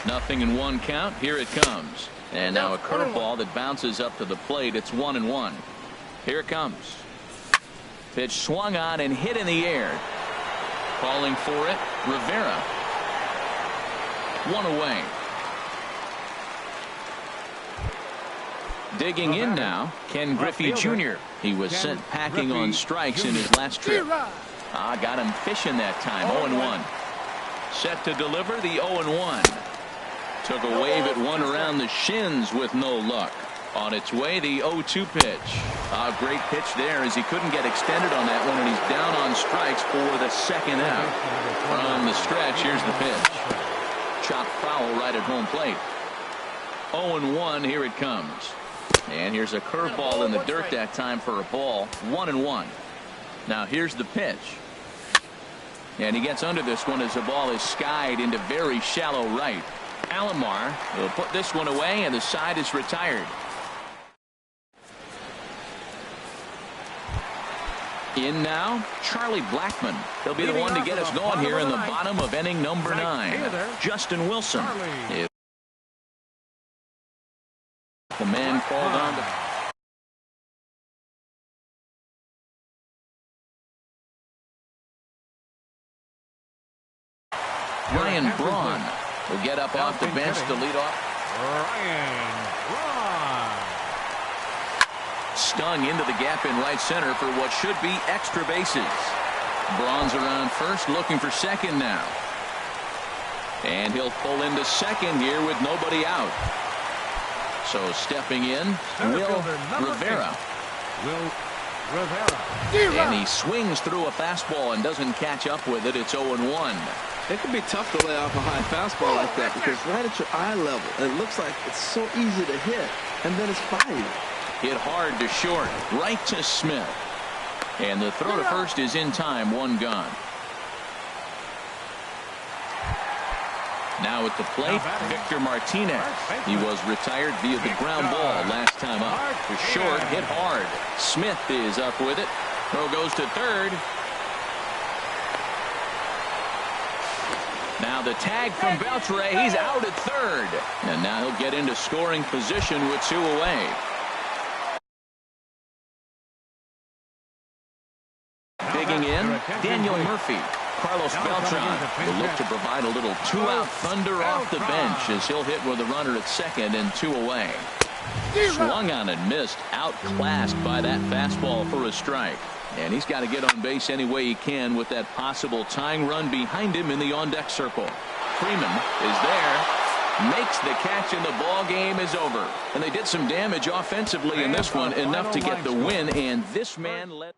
Nothing in 1 count. Here it comes. And now a curveball that bounces up to the plate. It's 1-1. Here it comes. Pitch swung on and hit in the air. Calling for it, Rivera. 1 away. Digging in now, Ken Griffey Jr. He was sent packing on strikes in his last trip. Got him fishing that time. 0-1. Set to deliver the 0-1. Took a wave at one around the shins with no luck. On its way, the 0-2 pitch. A great pitch there as he couldn't get extended on that one, and he's down on strikes for the 2nd out. From the stretch, here's the pitch. Chopped foul right at home plate. 0-1, here it comes. And here's a curveball in the dirt that time for a ball. 1-1. Now here's the pitch. And he gets under this one as the ball is skied into very shallow right. Alomar will put this one away, and the side is retired. In now, Charlie Blackmon. He'll be the one to get us going here in the bottom of inning number 9. Justin Wilson. If the man called on to Ryan Braun will get up off the bench to lead off. Ryan Braun. Stung into the gap in right center for what should be extra bases. Braun's around first, looking for second now. And he'll pull into second here with nobody out. So stepping in, Will Rivera. And he swings through a fastball and doesn't catch up with it. It's 0-1. It can be tough to lay off a high fastball like that because right at your eye level, it looks like it's so easy to hit, and then it's fired. Hit hard to short, right to Smith. And the throw to first is in time, 1 gone. Now at the plate, Victor Martinez. He was retired via the ground ball last time up. For short, hit hard. Smith is up with it. Throw goes to third. Now the tag from Beltre. He's out at third. And now he'll get into scoring position with 2 away. Digging in, Daniel Murphy. Carlos Beltran will look to provide a little 2-out thunder off the bench as he'll hit with a runner at second and 2 away. Swung on and missed, outclassed by that fastball for a strike. And he's got to get on base any way he can with that possible tying run behind him in the on-deck circle. Freeman is there, makes the catch, and the ball game is over. And they did some damage offensively in this one, enough to get the win, and this man led.